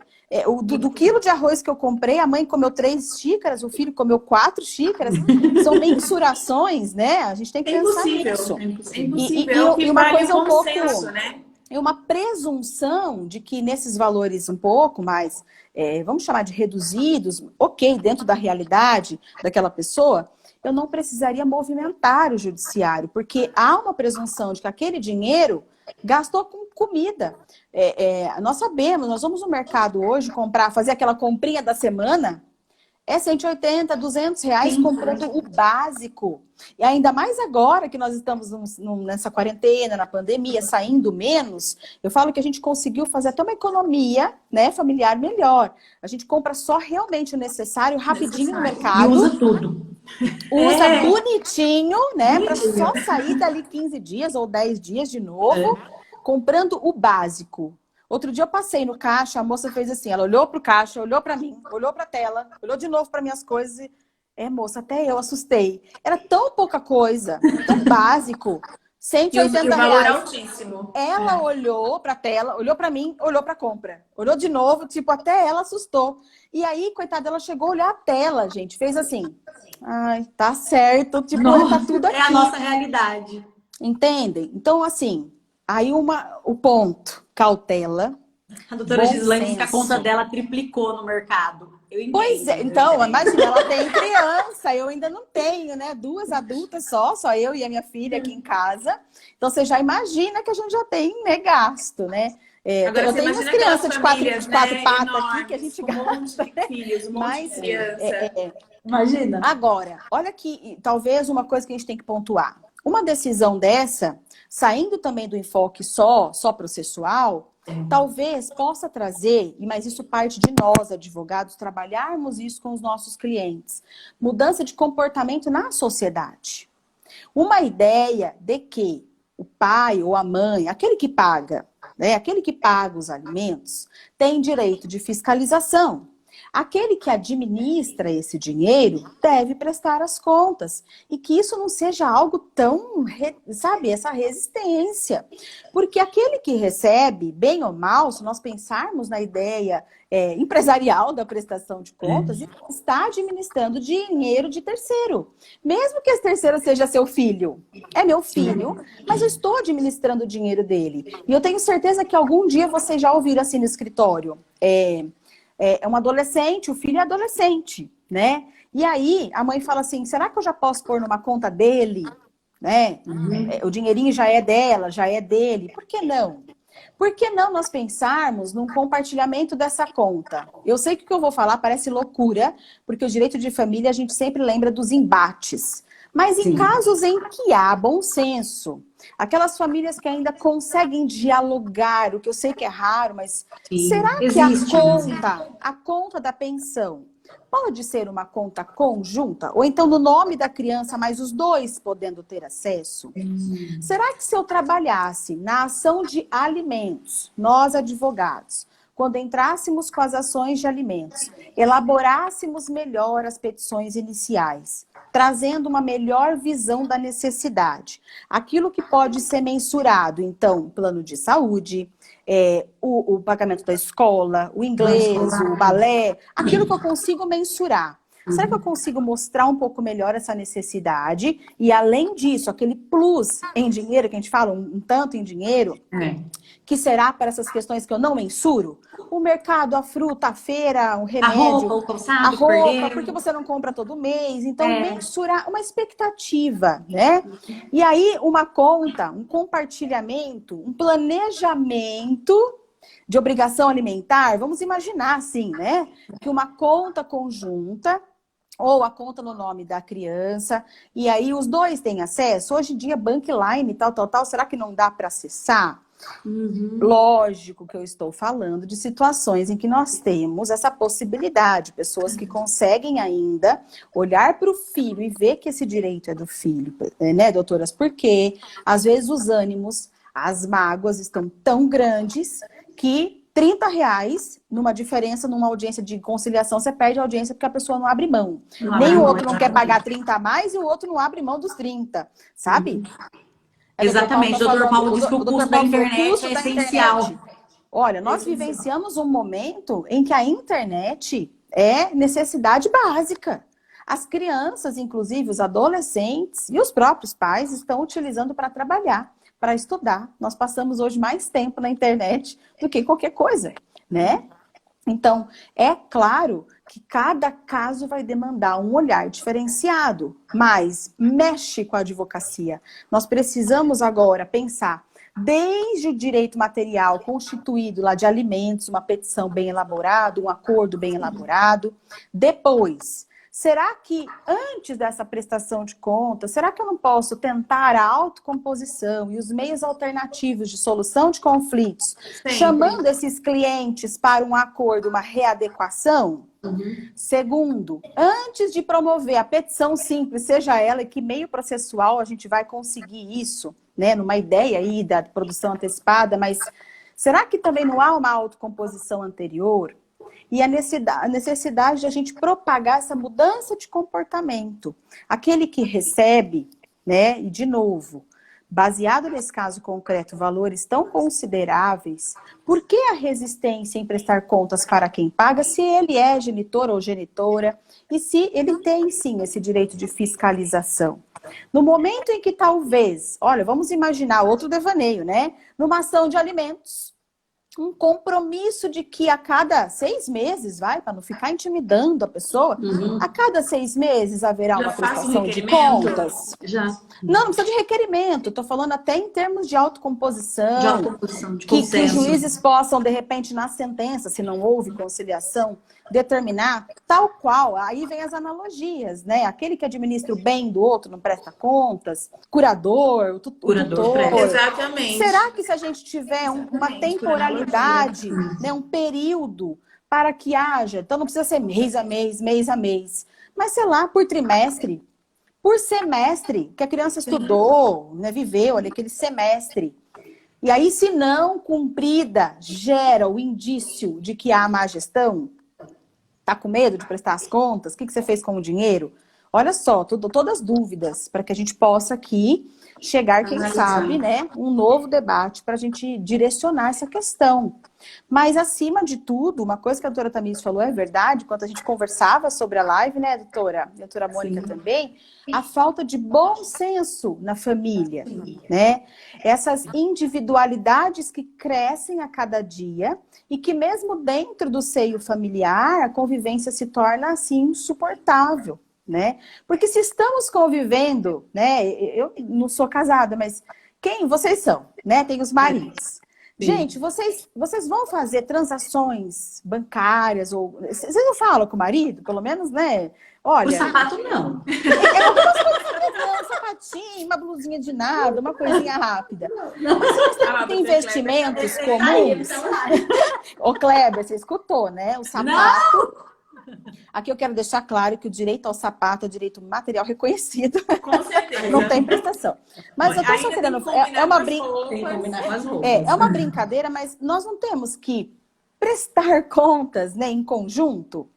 Do quilo de arroz que eu comprei, a mãe comeu 3 xícaras, o filho comeu 4 xícaras. São mensurações, né? A gente tem que pensar nisso. É impossível. E uma coisa um pouco... né? É uma presunção de que nesses valores um pouco mais, vamos chamar de reduzidos, ok, dentro da realidade daquela pessoa, eu não precisaria movimentar o judiciário, porque há uma presunção de que aquele dinheiro gastou com comida. Nós sabemos, nós vamos no mercado hoje fazer aquela comprinha da semana, é 180, 200 reais comprando o básico. E ainda mais agora que nós estamos nessa quarentena, na pandemia, saindo menos, eu falo que a gente conseguiu fazer até uma economia, né, familiar melhor. A gente compra só realmente o necessário, rapidinho no mercado. E usa tudo. Usa bonitinho, né, para só sair dali 15 dias ou 10 dias de novo, comprando o básico. Outro dia eu passei no caixa, a moça fez assim, ela olhou pro caixa, olhou para mim, olhou pra tela, olhou de novo para minhas coisas e... moça, até eu assustei. Era tão pouca coisa, tão básico, 180 e o valor reais. altíssimo. Ela olhou pra tela, olhou pra mim, olhou pra compra. Olhou de novo, tipo, até ela assustou. E aí, coitada, ela chegou a olhar a tela, gente, fez assim. Ai, tá certo, tipo, tá tudo aqui. É a nossa realidade. Entendem? Então, assim, aí o ponto, cautela. A doutora Gislaine disse que a conta dela triplicou no mercado. Eu entendo. Pois é, então, imagina, ela tem criança, eu ainda não tenho, né? 2 adultas só eu e a minha filha aqui em casa. Então, você já imagina que a gente já tem, né, gasto, né? Agora, eu tenho umas crianças de 4 patas aqui que a gente gasta. Um monte de criança. Imagina. Agora, olha que talvez uma coisa que a gente tem que pontuar. Uma decisão dessa, saindo também do enfoque só processual, talvez possa trazer, mas isso parte de nós, advogados, trabalharmos isso com os nossos clientes. Mudança de comportamento na sociedade. Uma ideia de que o pai ou a mãe, aquele que paga, né? Aquele que paga os alimentos, tem direito de fiscalização. Aquele que administra esse dinheiro deve prestar as contas. E que isso não seja algo tão, sabe, essa resistência. Porque aquele que recebe, bem ou mal, se nós pensarmos na ideia empresarial da prestação de contas, está administrando dinheiro de terceiro. Mesmo que esse terceiro seja seu filho. É meu filho, mas eu estou administrando o dinheiro dele. E eu tenho certeza que algum dia vocês já ouviram assim no escritório. É um adolescente, o filho é adolescente, né? E aí a mãe fala assim, será que eu já posso pôr numa conta dele? Né? O dinheirinho já é dela, já é dele. Por que não? Por que não nós pensarmos num compartilhamento dessa conta? Eu sei que o que eu vou falar parece loucura, porque o direito de família a gente sempre lembra dos embates. Mas em casos em que há bom senso, aquelas famílias que ainda conseguem dialogar, o que eu sei que é raro, mas será que a conta da pensão pode ser uma conta conjunta? Ou então no nome da criança, mas os dois podendo ter acesso? Será que se eu trabalhasse na ação de alimentos, nós advogados, quando entrássemos com as ações de alimentos, elaborássemos melhor as petições iniciais, trazendo uma melhor visão da necessidade. Aquilo que pode ser mensurado, então, plano de saúde, o pagamento da escola, o inglês, o balé, aquilo que eu consigo mensurar. Será que eu consigo mostrar um pouco melhor essa necessidade? E, além disso, aquele plus em dinheiro, que a gente fala, um tanto em dinheiro, que será para essas questões que eu não mensuro? O mercado, a fruta, a feira, o remédio, a roupa, o calçado, a roupa, porque você não compra todo mês. Então, mensurar uma expectativa, né? E aí, uma conta, um compartilhamento, um planejamento de obrigação alimentar. Vamos imaginar assim, né? Que uma conta conjunta ou a conta no nome da criança, e aí os dois têm acesso. Hoje em dia, Bankline, tal, será que não dá para acessar? Lógico que eu estou falando de situações em que nós temos essa possibilidade, pessoas que conseguem ainda olhar para o filho e ver que esse direito é do filho, né, doutoras? Porque às vezes os ânimos, as mágoas estão tão grandes que R$30 numa diferença, numa audiência de conciliação, você perde a audiência porque a pessoa não abre mão. Nem o outro não quer pagar 30 a mais e o outro não abre mão dos 30, sabe? Exatamente, o Dr. Paulo diz que o custo da internet é essencial. Olha, nós vivenciamos um momento em que a internet é necessidade básica. As crianças, inclusive os adolescentes e os próprios pais estão utilizando para trabalhar, para estudar. Nós passamos hoje mais tempo na internet do que qualquer coisa, né? Então, é claro que cada caso vai demandar um olhar diferenciado, mas mexe com a advocacia. Nós precisamos agora pensar desde o direito material constituído lá de alimentos, uma petição bem elaborada, um acordo bem elaborado. Depois, será que antes dessa prestação de contas, será que eu não posso tentar a autocomposição e os meios alternativos de solução de conflitos, chamando esses clientes para um acordo, uma readequação? Segundo, antes de promover a petição simples, seja ela que meio processual a gente vai conseguir isso, né, numa ideia aí da produção antecipada, mas será que também não há uma autocomposição anterior? E a necessidade de a gente propagar essa mudança de comportamento. Aquele que recebe, né, e de novo, baseado nesse caso concreto, valores tão consideráveis, por que a resistência em prestar contas para quem paga, se ele é genitor ou genitora, e se ele tem, sim, esse direito de fiscalização? No momento em que talvez, olha, vamos imaginar outro devaneio, né? Numa ação de alimentos, um compromisso de que a cada 6 meses, para não ficar intimidando a pessoa, a cada 6 meses haverá uma prestação de contas. Não precisa de requerimento, estou falando até em termos de autocomposição, de que os juízes possam, de repente, na sentença, se não houve conciliação, determinar tal qual. Aí vem as analogias, né? Aquele que administra o bem do outro não presta contas, curador, o tutor. Exatamente. Será que se a gente tiver uma temporalidade, né, um período para que haja, então não precisa ser mês a mês, mas sei lá, por trimestre, por semestre, que a criança estudou, né, viveu ali aquele semestre. E aí, se não cumprida, gera o indício de que há má gestão? Tá com medo de prestar as contas? O que você fez com o dinheiro? Olha só, todas as dúvidas, para que a gente possa aqui chegar, quem sabe, né, um novo debate para a gente direcionar essa questão. Mas, acima de tudo, uma coisa que a doutora Tamires falou é verdade, quando a gente conversava sobre a live, né, doutora? A doutora Mônica também, a falta de bom senso na família, né? Essas individualidades que crescem a cada dia e que mesmo dentro do seio familiar, a convivência se torna, assim, insuportável. Né? Porque se estamos convivendo, né? Eu não sou casada, mas quem vocês são, né? Tem os maridos. Gente, vocês vão fazer transações bancárias ou vocês não falam com o marido, pelo menos, né? Olha, O sapato não. Algumas coisas, um sapatinho, uma blusinha de nada, uma coisinha rápida. Mas tem investimentos comuns. Ô, Kleber, você escutou, né? O sapato. Aqui eu quero deixar claro que o direito ao sapato é direito material reconhecido. Com certeza. Não tem prestação. Mas eu tô só querendo. É uma brincadeira, mas nós não temos que prestar contas, né, em conjunto.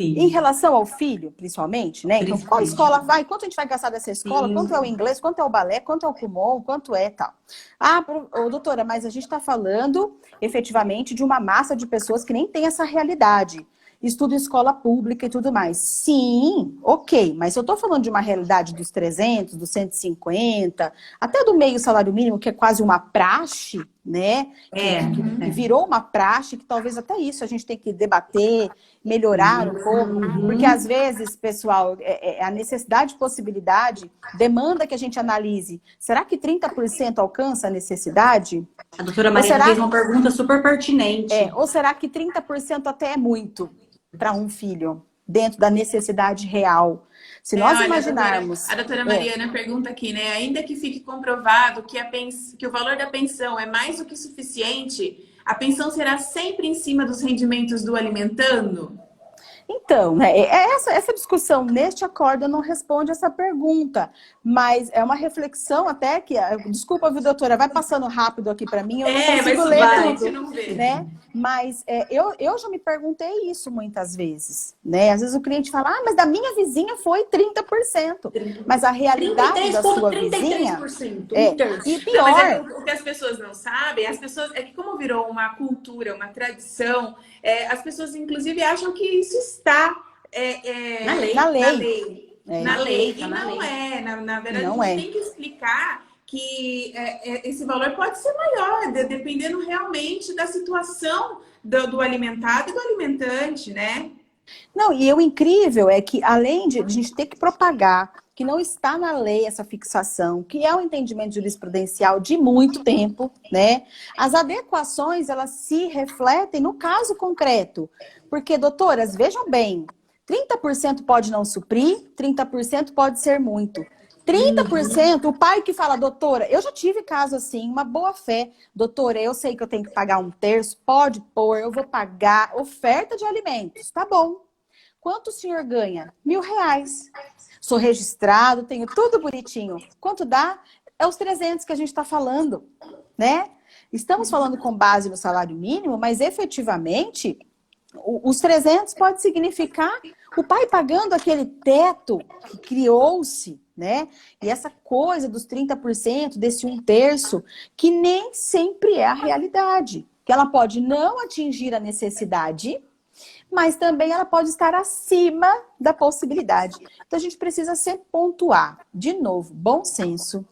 Sim. Em relação ao filho, principalmente, né? Então, qual escola vai? Quanto a gente vai gastar dessa escola? Sim. Quanto é o inglês? Quanto é o balé? Quanto é o Kumon? Quanto é tal? Ah, doutora, mas a gente está falando efetivamente de uma massa de pessoas que nem tem essa realidade. Estudo em escola pública e tudo mais. Sim, ok, mas eu tô falando de uma realidade dos 300, dos 150, até do meio salário mínimo, que é quase uma praxe, né? Que virou uma praxe, que talvez até isso a gente tem que debater, melhorar um pouco, porque às vezes, pessoal, a necessidade e possibilidade demanda que a gente analise. Será que 30% alcança a necessidade? A doutora Maria fez uma pergunta super pertinente. Ou será que 30% até é muito para um filho, dentro da necessidade real? Se nós imaginarmos... A doutora Mariana pergunta aqui, né? Ainda que fique comprovado que o valor da pensão é mais do que suficiente, a pensão será sempre em cima dos rendimentos do alimentando? Então, né, essa discussão neste acordo não responde essa pergunta, mas é uma reflexão até que, desculpa, viu, doutora, vai passando rápido aqui para mim, eu não consigo ler tudo, né? Mas eu já me perguntei isso muitas vezes, né? Às vezes o cliente fala, mas da minha vizinha foi 30%, mas a realidade da sua vizinha e pior. Não, mas o que as pessoas não sabem, é que como virou uma cultura, uma tradição, as pessoas inclusive acham que isso está na lei. E não é. Na verdade, a gente tem que explicar que esse valor pode ser maior, dependendo realmente da situação do alimentado e do alimentante, né? Não, e o incrível é que, além de a gente ter que propagar que não está na lei essa fixação, que é um entendimento jurisprudencial de muito tempo, né? As adequações, elas se refletem no caso concreto. Porque, doutoras, vejam bem, 30% pode não suprir, 30% pode ser muito. 30%, o pai que fala, doutora, eu já tive caso assim, uma boa fé. Doutora, eu sei que eu tenho que pagar 1/3, pode pôr, eu vou pagar oferta de alimentos. Tá bom. Quanto o senhor ganha? R$1.000. Sou registrado, tenho tudo bonitinho. Quanto dá? É os 300 que a gente está falando, né? Estamos falando com base no salário mínimo, mas efetivamente os 300 pode significar o pai pagando aquele teto que criou-se, né? E essa coisa dos 30%, desse 1/3, que nem sempre é a realidade. Que ela pode não atingir a necessidade, mas também ela pode estar acima da possibilidade. Então a gente precisa sempre pontuar. De novo, bom senso.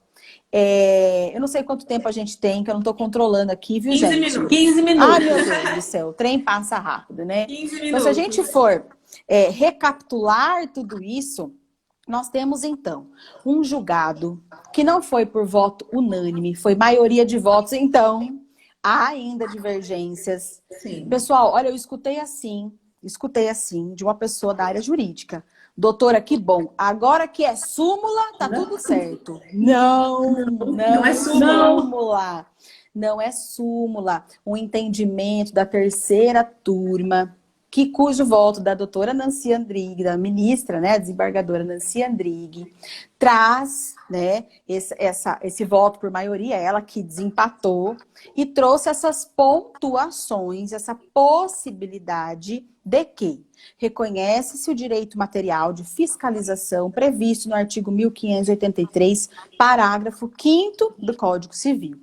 Eu não sei quanto tempo a gente tem, que eu não estou controlando aqui, viu, 15 gente? minutos. 15 minutos. Ah, meu Deus do céu, o trem passa rápido, né? 15 minutos. Então, se a gente for recapitular tudo isso, nós temos, então, um julgado que não foi por voto unânime, foi maioria de votos, então, há ainda divergências. Sim. Pessoal, olha, eu escutei assim, de uma pessoa da área jurídica. Doutora, que bom. Agora que é súmula, tá tudo certo. Não é súmula. Não é súmula. Um entendimento da terceira turma, cujo voto da doutora Nancy Andrighi, da ministra, né, desembargadora Nancy Andrighi, traz, né, esse voto por maioria, ela que desempatou, e trouxe essas pontuações, essa possibilidade de que reconhece-se o direito material de fiscalização previsto no artigo 1583, parágrafo 5º do Código Civil.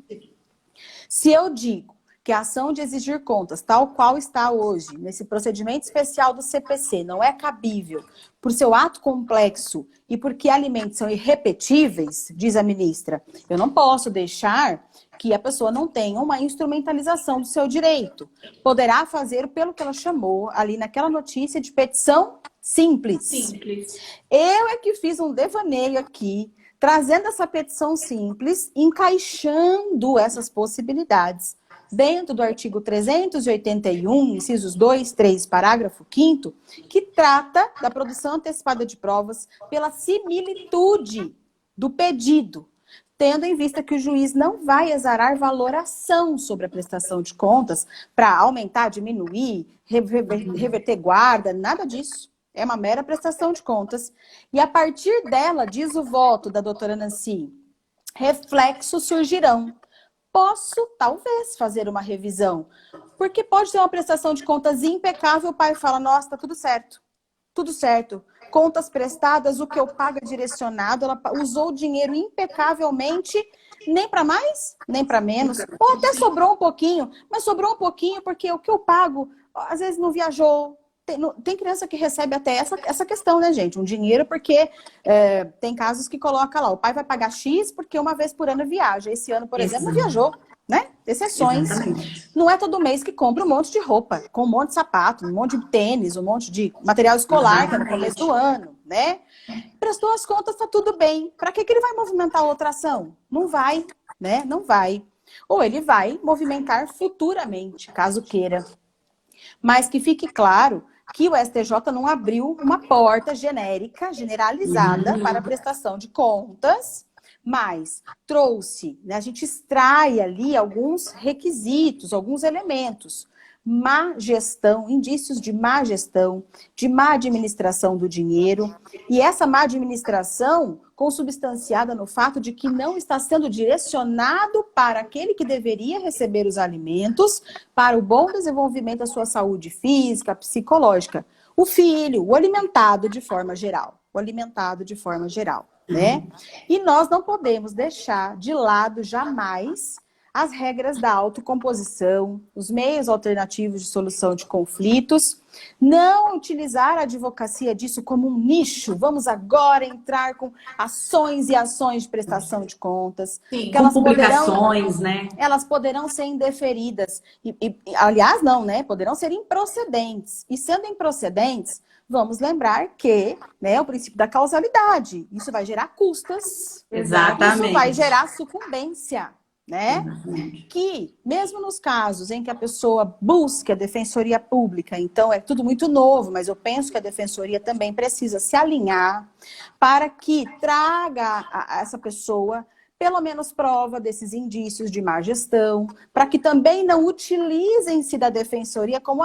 Se eu digo que a ação de exigir contas, tal qual está hoje, nesse procedimento especial do CPC, não é cabível por seu ato complexo e porque alimentos são irrepetíveis, diz a ministra, eu não posso deixar que a pessoa não tenha uma instrumentalização do seu direito. Poderá fazer pelo que ela chamou ali naquela notícia de petição simples. Simples. Eu é que fiz um devaneio aqui, trazendo essa petição simples, encaixando essas possibilidades dentro do artigo 381, incisos 2, 3, parágrafo 5º, que trata da produção antecipada de provas pela similitude do pedido, tendo em vista que o juiz não vai exarar valoração sobre a prestação de contas para aumentar, diminuir, reverter guarda, nada disso. É uma mera prestação de contas. E a partir dela, diz o voto da doutora Nancy, reflexos surgirão. Posso, talvez, fazer uma revisão. Porque pode ser uma prestação de contas impecável, o pai fala, nossa, tá tudo certo. Tudo certo. Contas prestadas, o que eu pago é direcionado, ela usou o dinheiro impecavelmente, nem para mais, nem para menos. Ou até sobrou um pouquinho, mas sobrou um pouquinho porque o que eu pago, às vezes não viajou. Tem criança que recebe até essa questão, né, gente? Um dinheiro porque tem casos que coloca lá, o pai vai pagar X porque uma vez por ano viaja. Esse ano, por exemplo, não viajou, né? Exceções. Exatamente. Não é todo mês que compra um monte de roupa, com um monte de sapato, um monte de tênis, um monte de material escolar, que é no começo do ano, né? Prestou as contas, tá tudo bem. Para que ele vai movimentar outra ação? Não vai, né? Não vai. Ou ele vai movimentar futuramente, caso queira. Mas que fique claro que o STJ não abriu uma porta genérica, generalizada para a prestação de contas, mas trouxe, né, a gente extrai ali alguns requisitos, alguns elementos. Má gestão, indícios de má gestão, de má administração do dinheiro. E essa má administração consubstanciada no fato de que não está sendo direcionado para aquele que deveria receber os alimentos, para o bom desenvolvimento da sua saúde física, psicológica. O filho, o alimentado de forma geral. O alimentado de forma geral, né? E nós não podemos deixar de lado jamais as regras da autocomposição, os meios alternativos de solução de conflitos, não utilizar a advocacia disso como um nicho. Vamos agora entrar com ações e ações de prestação de contas. Sim, que elas com publicações, né? Elas poderão ser indeferidas. Aliás, não, né? Poderão ser improcedentes. E sendo improcedentes, vamos lembrar que, né, o princípio da causalidade. Isso vai gerar custas. Exatamente. Isso vai gerar sucumbência. Né? Exatamente. Que, mesmo nos casos em que a pessoa busca a defensoria pública, então é tudo muito novo, mas eu penso que a defensoria também precisa se alinhar para que traga a essa pessoa pelo menos prova desses indícios de má gestão, para que também não utilizem-se da defensoria como,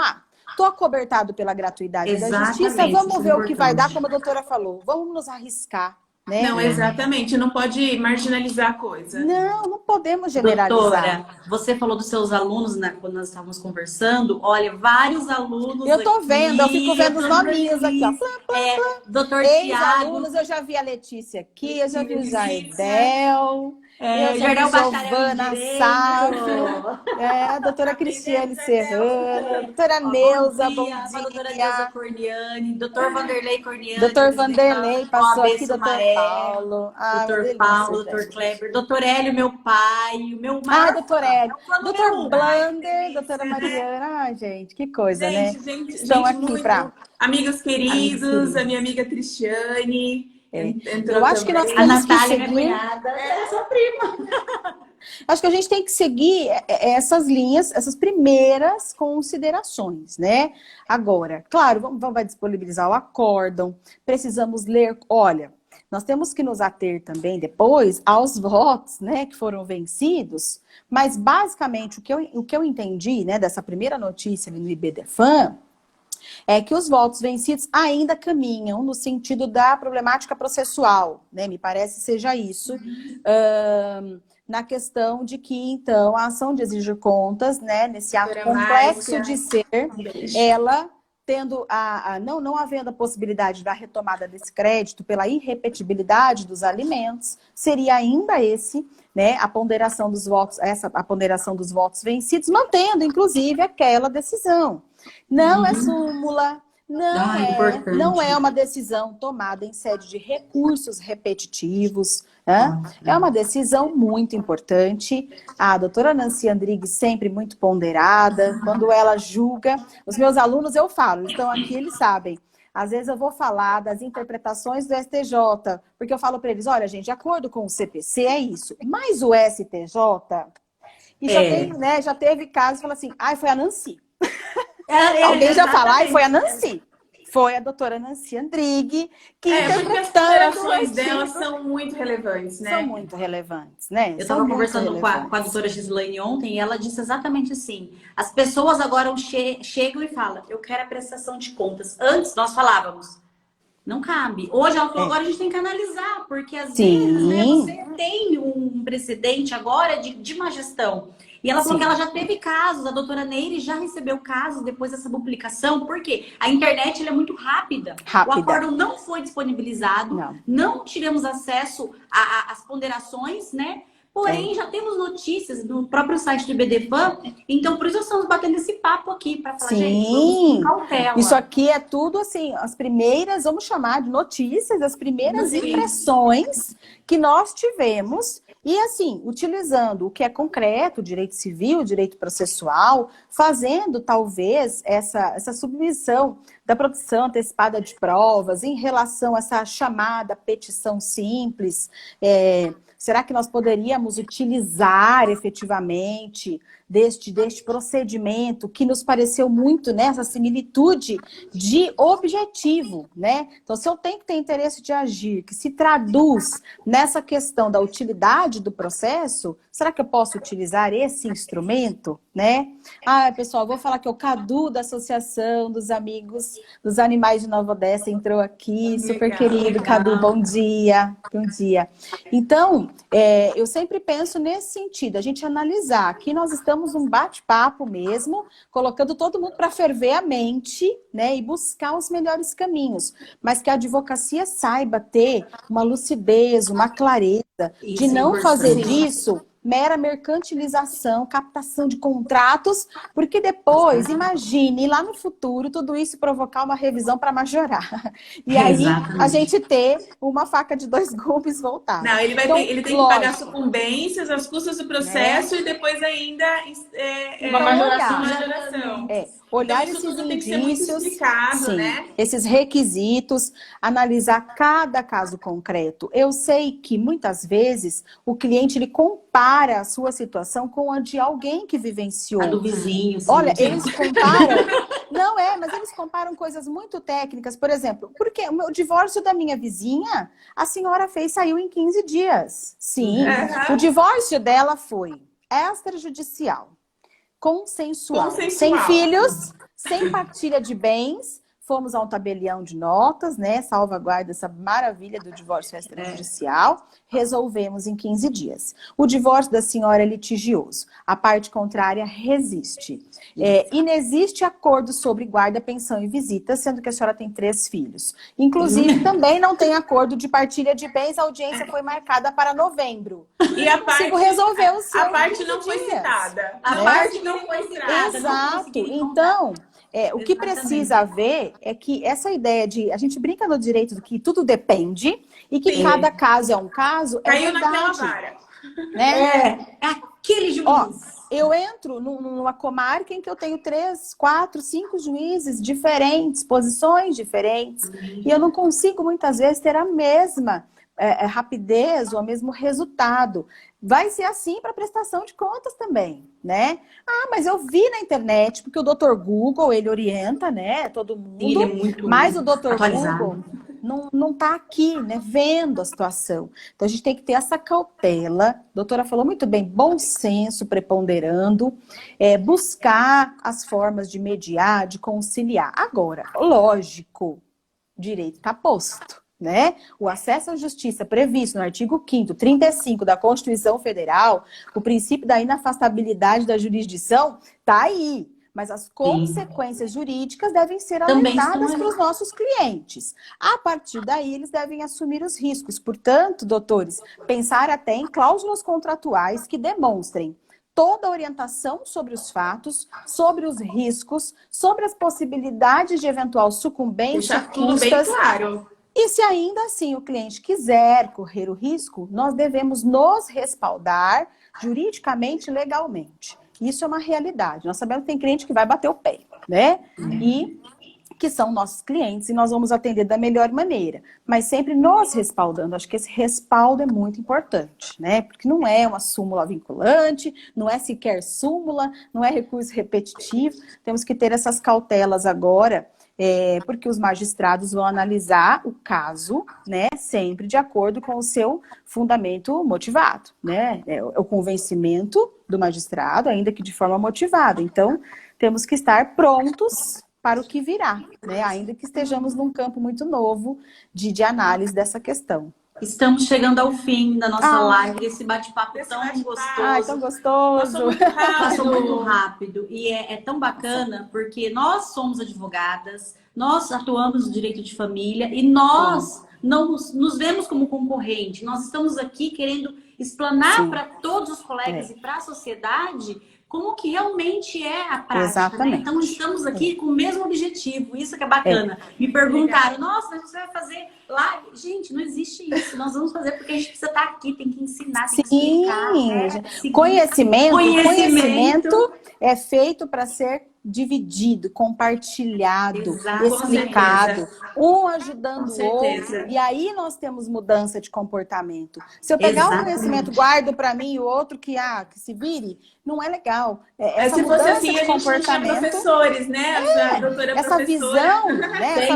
estou acobertado pela gratuidade da justiça, vamos ver o que vai dar, como a doutora falou, vamos nos arriscar. Né? Não, exatamente, não pode marginalizar a coisa. Não podemos generalizar. Doutora, você falou dos seus alunos, né, quando nós estávamos conversando. Olha, vários alunos. Eu tô aqui, vendo, eu fico vendo os nominhos aqui, ó. Doutor Tiago. Ex-alunos, eu já vi a Letícia aqui, eu já vi o Jaedel. Eu já vi a Giovana Salo, a doutora Cristiane Serrano, a doutora Neuza, bom dia. A doutora Neuza Corniani, doutor Vanderlei Corniani. Doutor Vanderlei passou aqui, doutor Maré, Paulo. Doutor Paulo, doutor Kleber, doutor Hélio, meu pai, o meu maior. Doutor Hélio, doutor Blander, doutora Mariana. Gente, que coisa, né? Gente, estão aqui muito. para... Amigos queridos, a minha amiga Cristiane. Eu acho que nós A temos que Natália, seguir... minha cunhada, é sua prima. Acho que a gente tem que seguir essas linhas, essas primeiras considerações, né? Agora, claro, vai disponibilizar o acórdão, precisamos ler... Olha, nós temos que nos ater também depois aos votos, né, que foram vencidos, mas basicamente o que eu entendi, né, dessa primeira notícia ali no IBDEFAN, é que os votos vencidos ainda caminham no sentido da problemática processual, né? Me parece que seja isso. Na questão de que, então, a ação de exigir contas, né, nesse ato complexo de ser, ela tendo não havendo a possibilidade da retomada desse crédito pela irrepetibilidade dos alimentos, seria ainda esse, né, a ponderação dos votos, a ponderação dos votos vencidos, mantendo, inclusive, aquela decisão. Não é súmula, não é uma decisão tomada em sede de recursos repetitivos, né? É uma decisão muito importante. A doutora Nancy Andrighi sempre muito ponderada, quando ela julga, os meus alunos eu falo, eles estão aqui, eles sabem. Às vezes eu vou falar das interpretações do STJ, porque eu falo para eles, olha gente, de acordo com o CPC é isso, mas o STJ, e já teve casos que falam assim, foi a Nancy. Alguém já fala, foi a Nancy. Foi a doutora Nancy Andrighi que porque as considerações dela são muito relevantes, né? São muito relevantes, né? Eu estava conversando com a doutora Gislaine ontem e ela disse exatamente assim, as pessoas agora chegam e falam, eu quero a prestação de contas. Antes nós falávamos, não cabe. Hoje ela falou, agora a gente tem que analisar, porque às vezes, né, você tem um precedente agora de má gestão. E ela falou que ela já teve casos, a doutora Neire já recebeu casos depois dessa publicação, porque a internet ela é muito rápida. O acordo não foi disponibilizado, não tivemos acesso às ponderações, né? Porém, já temos notícias no próprio site do IBDFAN, então por isso nós estamos batendo esse papo aqui, para falar, gente, vamos com cautela. Isso aqui é tudo assim, as primeiras, vamos chamar de notícias, as primeiras impressões que nós tivemos. E assim, utilizando o que é concreto, o direito civil, o direito processual, fazendo talvez essa submissão da produção antecipada de provas em relação a essa chamada petição simples. Será que nós poderíamos utilizar efetivamente deste procedimento que nos pareceu muito nessa similitude de objetivo, né? Então, se eu tenho que ter interesse de agir, que se traduz nessa questão da utilidade do processo, será que eu posso utilizar esse instrumento, né? Pessoal, vou falar que o Cadu da Associação dos Amigos dos Animais de Nova Odessa entrou aqui, super querido, Cadu, bom dia. Bom dia. Então, eu sempre penso nesse sentido, a gente analisar. Aqui nós estamos num bate-papo mesmo, colocando todo mundo para ferver a mente, né, e buscar os melhores caminhos. Mas que a advocacia saiba ter uma lucidez, uma clareza de não fazer disso mera mercantilização, captação de contratos, porque depois, imagine, lá no futuro, tudo isso provocar uma revisão para majorar. E aí, a gente ter uma faca de dois gumes voltada. Não, ele tem que pagar sucumbências, as custas do processo e depois ainda uma majoração. Olhar então, esses tem que ser muito indícios, explicado, né? esses requisitos, analisar cada caso concreto. Eu sei que muitas vezes o cliente ele compara a sua situação com a de alguém que vivenciou. A do vizinho. Sim, olha, eles comparam. Mas eles comparam coisas muito técnicas. Por exemplo, porque o divórcio da minha vizinha, a senhora saiu em 15 dias. Sim, o divórcio dela foi extrajudicial. Consensual. Sem filhos, sem partilha de bens, fomos a um tabelião de notas, né? Salvaguarda essa maravilha do divórcio extrajudicial. Resolvemos em 15 dias. O divórcio da senhora é litigioso. A parte contrária resiste. Inexiste acordo sobre guarda, pensão e visita, sendo que a senhora tem 3 filhos. Inclusive, também não tem acordo de partilha de bens. A audiência foi marcada para novembro. E a parte resolveu-se. A parte não foi citada. A parte não foi citada. Exato. Então, o que precisa haver é que essa ideia de... A gente brinca no direito do que tudo depende e que cada caso é um caso. Caiu naquela vara. Né? É aquele juiz. Eu entro numa comarca em que eu tenho 3, 4, 5 juízes diferentes, posições diferentes, e eu não consigo muitas vezes ter a mesma rapidez ou o mesmo resultado. Vai ser assim para prestação de contas também, né? Mas eu vi na internet, porque o Dr. Google, ele orienta, né, todo mundo. Ele é muito mas o Dr. atualizado. Google, não tá aqui, né, vendo a situação. Então a gente tem que ter essa cautela. A doutora falou muito bem, bom senso preponderando, buscar as formas de mediar, de conciliar. Agora, lógico, direito está posto, né? O acesso à justiça previsto no artigo 5º, 35 da Constituição Federal, o princípio da inafastabilidade da jurisdição, tá aí. Mas as consequências jurídicas devem ser alertadas para os nossos clientes. A partir daí, eles devem assumir os riscos. Portanto, doutores, pensar até em cláusulas contratuais que demonstrem toda a orientação sobre os fatos, sobre os riscos, sobre as possibilidades de eventual sucumbência, deixar tudo bem claro. E se ainda assim o cliente quiser correr o risco, nós devemos nos respaldar juridicamente e legalmente. Isso é uma realidade. Nós sabemos que tem cliente que vai bater o pé, né? E que são nossos clientes e nós vamos atender da melhor maneira. Mas sempre nos respaldando. Acho que esse respaldo é muito importante, né? Porque não é uma súmula vinculante, não é sequer súmula, não é recurso repetitivo. Temos que ter essas cautelas agora, porque os magistrados vão analisar o caso, né, sempre de acordo com o seu fundamento motivado, né, o convencimento do magistrado, ainda que de forma motivada. Então, temos que estar prontos para o que virá, né, ainda que estejamos num campo muito novo de análise dessa questão. Estamos chegando ao fim da nossa live, esse bate-papo tão gostoso. Ai, tão gostoso. Passou muito rápido. E é tão bacana, porque nós somos advogadas, nós atuamos no direito de família e nós não nos vemos como concorrente. Nós estamos aqui querendo explanar para todos os colegas e para a sociedade como que realmente é a prática. Exatamente. Né? Então, estamos aqui com o mesmo objetivo. Isso que é bacana. Me perguntaram, nossa, mas você vai fazer lá? Gente, não existe isso. Nós vamos fazer porque a gente precisa estar aqui, tem que ensinar, tem que explicar. Conhecimento é feito para ser dividido, compartilhado, explicado, um ajudando o outro, e aí nós temos mudança de comportamento. Se eu pegar um conhecimento, guardo para mim e o outro que se vire, não é legal. Essa se mudança fosse assim, de a gente comportamento, não tinha professores, né? A doutora essa professora. visão, né?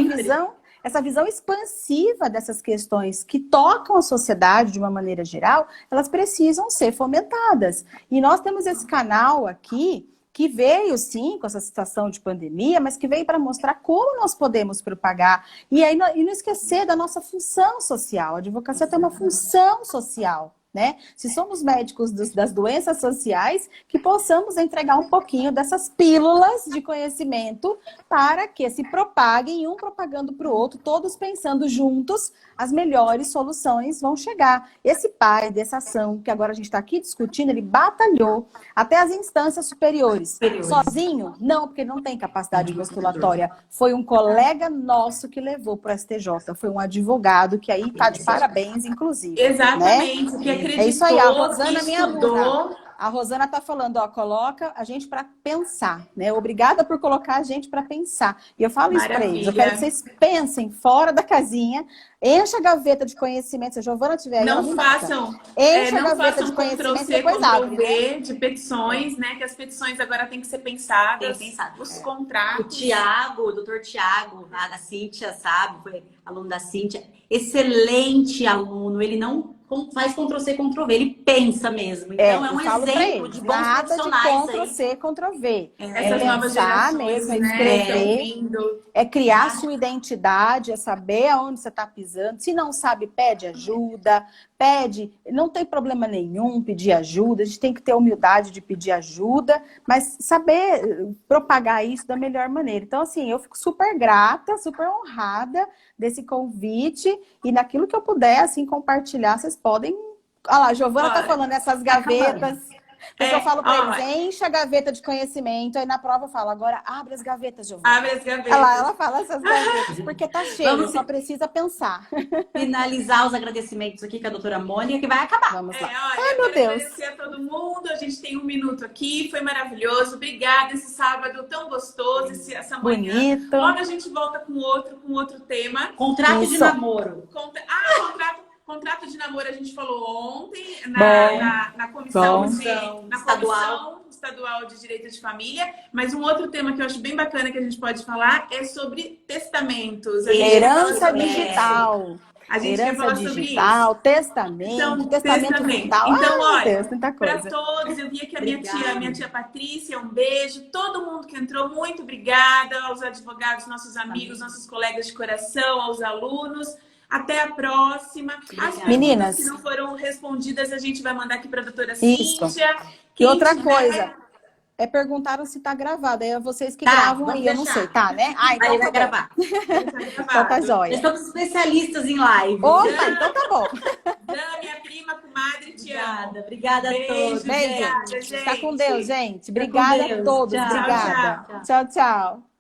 Essa visão expansiva dessas questões que tocam a sociedade de uma maneira geral, elas precisam ser fomentadas. E nós temos esse canal aqui, que veio, sim, com essa situação de pandemia, mas que veio para mostrar como nós podemos propagar. E não esquecer da nossa função social. A advocacia tem uma função social, né? Se somos médicos das doenças sociais, que possamos entregar um pouquinho dessas pílulas de conhecimento para que se propaguem, um propagando para o outro, todos pensando juntos, as melhores soluções vão chegar. Esse pai dessa ação, que agora a gente está aqui discutindo, ele batalhou até as instâncias superiores. Sozinho? Não, porque ele não tem capacidade postulatória. Foi um colega nosso que levou para o STJ. Foi um advogado que aí está de parabéns, inclusive. Exatamente, né? que acreditou, é isso aí, a Rosana, minha estudou. aluna. A Rosana tá falando, coloca a gente para pensar, né? Obrigada por colocar a gente para pensar. E eu falo isso para eles. Eu quero que vocês pensem fora da casinha, encha a gaveta de conhecimento. Se a Giovana tiver aí, não façam, encha a gaveta de conhecimento e depois abre, né? De petições, né? Que as petições agora têm que ser pensadas. Os contratos. O doutor Tiago, a Cíntia, sabe? Foi aluno da Cíntia. Excelente aluno. Ele não faz Ctrl-C, Ctrl-V, ele pensa mesmo. Então é um exemplo de bons nada de Ctrl-C, Ctrl-V. Essas novas gerações, mesmo, é né? escrever, é criar sua identidade, é saber aonde você está pisando. Se não sabe, pede ajuda, não tem problema nenhum pedir ajuda, a gente tem que ter humildade de pedir ajuda, mas saber propagar isso da melhor maneira. Então, assim, eu fico super grata, super honrada desse convite e naquilo que eu puder, assim, compartilhar, vocês podem... Olha lá, a Giovana tá falando essas gavetas... Porque eu falo para eles, enche a gaveta de conhecimento, aí na prova eu falo, agora abre as gavetas, Giovana. Abre as gavetas. Ela fala essas gavetas, porque tá cheio, só precisa pensar. Finalizar os agradecimentos aqui com a doutora Mônica, que vai acabar. Vamos lá. Ai, meu Deus. Agradecer a todo mundo, a gente tem 1 minuto aqui, foi maravilhoso. Obrigada, esse sábado tão gostoso, essa manhã. Bonito. Logo a gente volta com outro tema. Contrato de namoro. Contrato de namoro a gente falou ontem na comissão estadual Estadual de Direito de Família, mas um outro tema que eu acho bem bacana que a gente pode falar é sobre testamentos. Herança digital. A gente vai Herança falar sobre digital, isso. testamento, Então, testamento digital. Então, olha, Deus, tanta para coisa. todos, eu vi aqui a minha Obrigada. tia Patrícia, um beijo. Todo mundo que entrou, muito obrigada. Aos advogados, nossos amigos, nossos colegas de coração, aos alunos. Até a próxima. As perguntas Meninas, que não foram respondidas, a gente vai mandar aqui para a doutora isso. Cíntia. E outra coisa, perguntaram se tá gravado. Aí é vocês que gravam aí, eu não sei, tá, né? Então Aí vai gravar. Então tá jóia. Nós somos especialistas em live. Opa, então tá bom. Dan, minha prima, comadre, te amo. Obrigada a todos. Beijo, Beijo. obrigada, gente. Fica com Deus, gente. Obrigada a Deus. todos. Tchau, Obrigada. tchau. Tchau, tchau.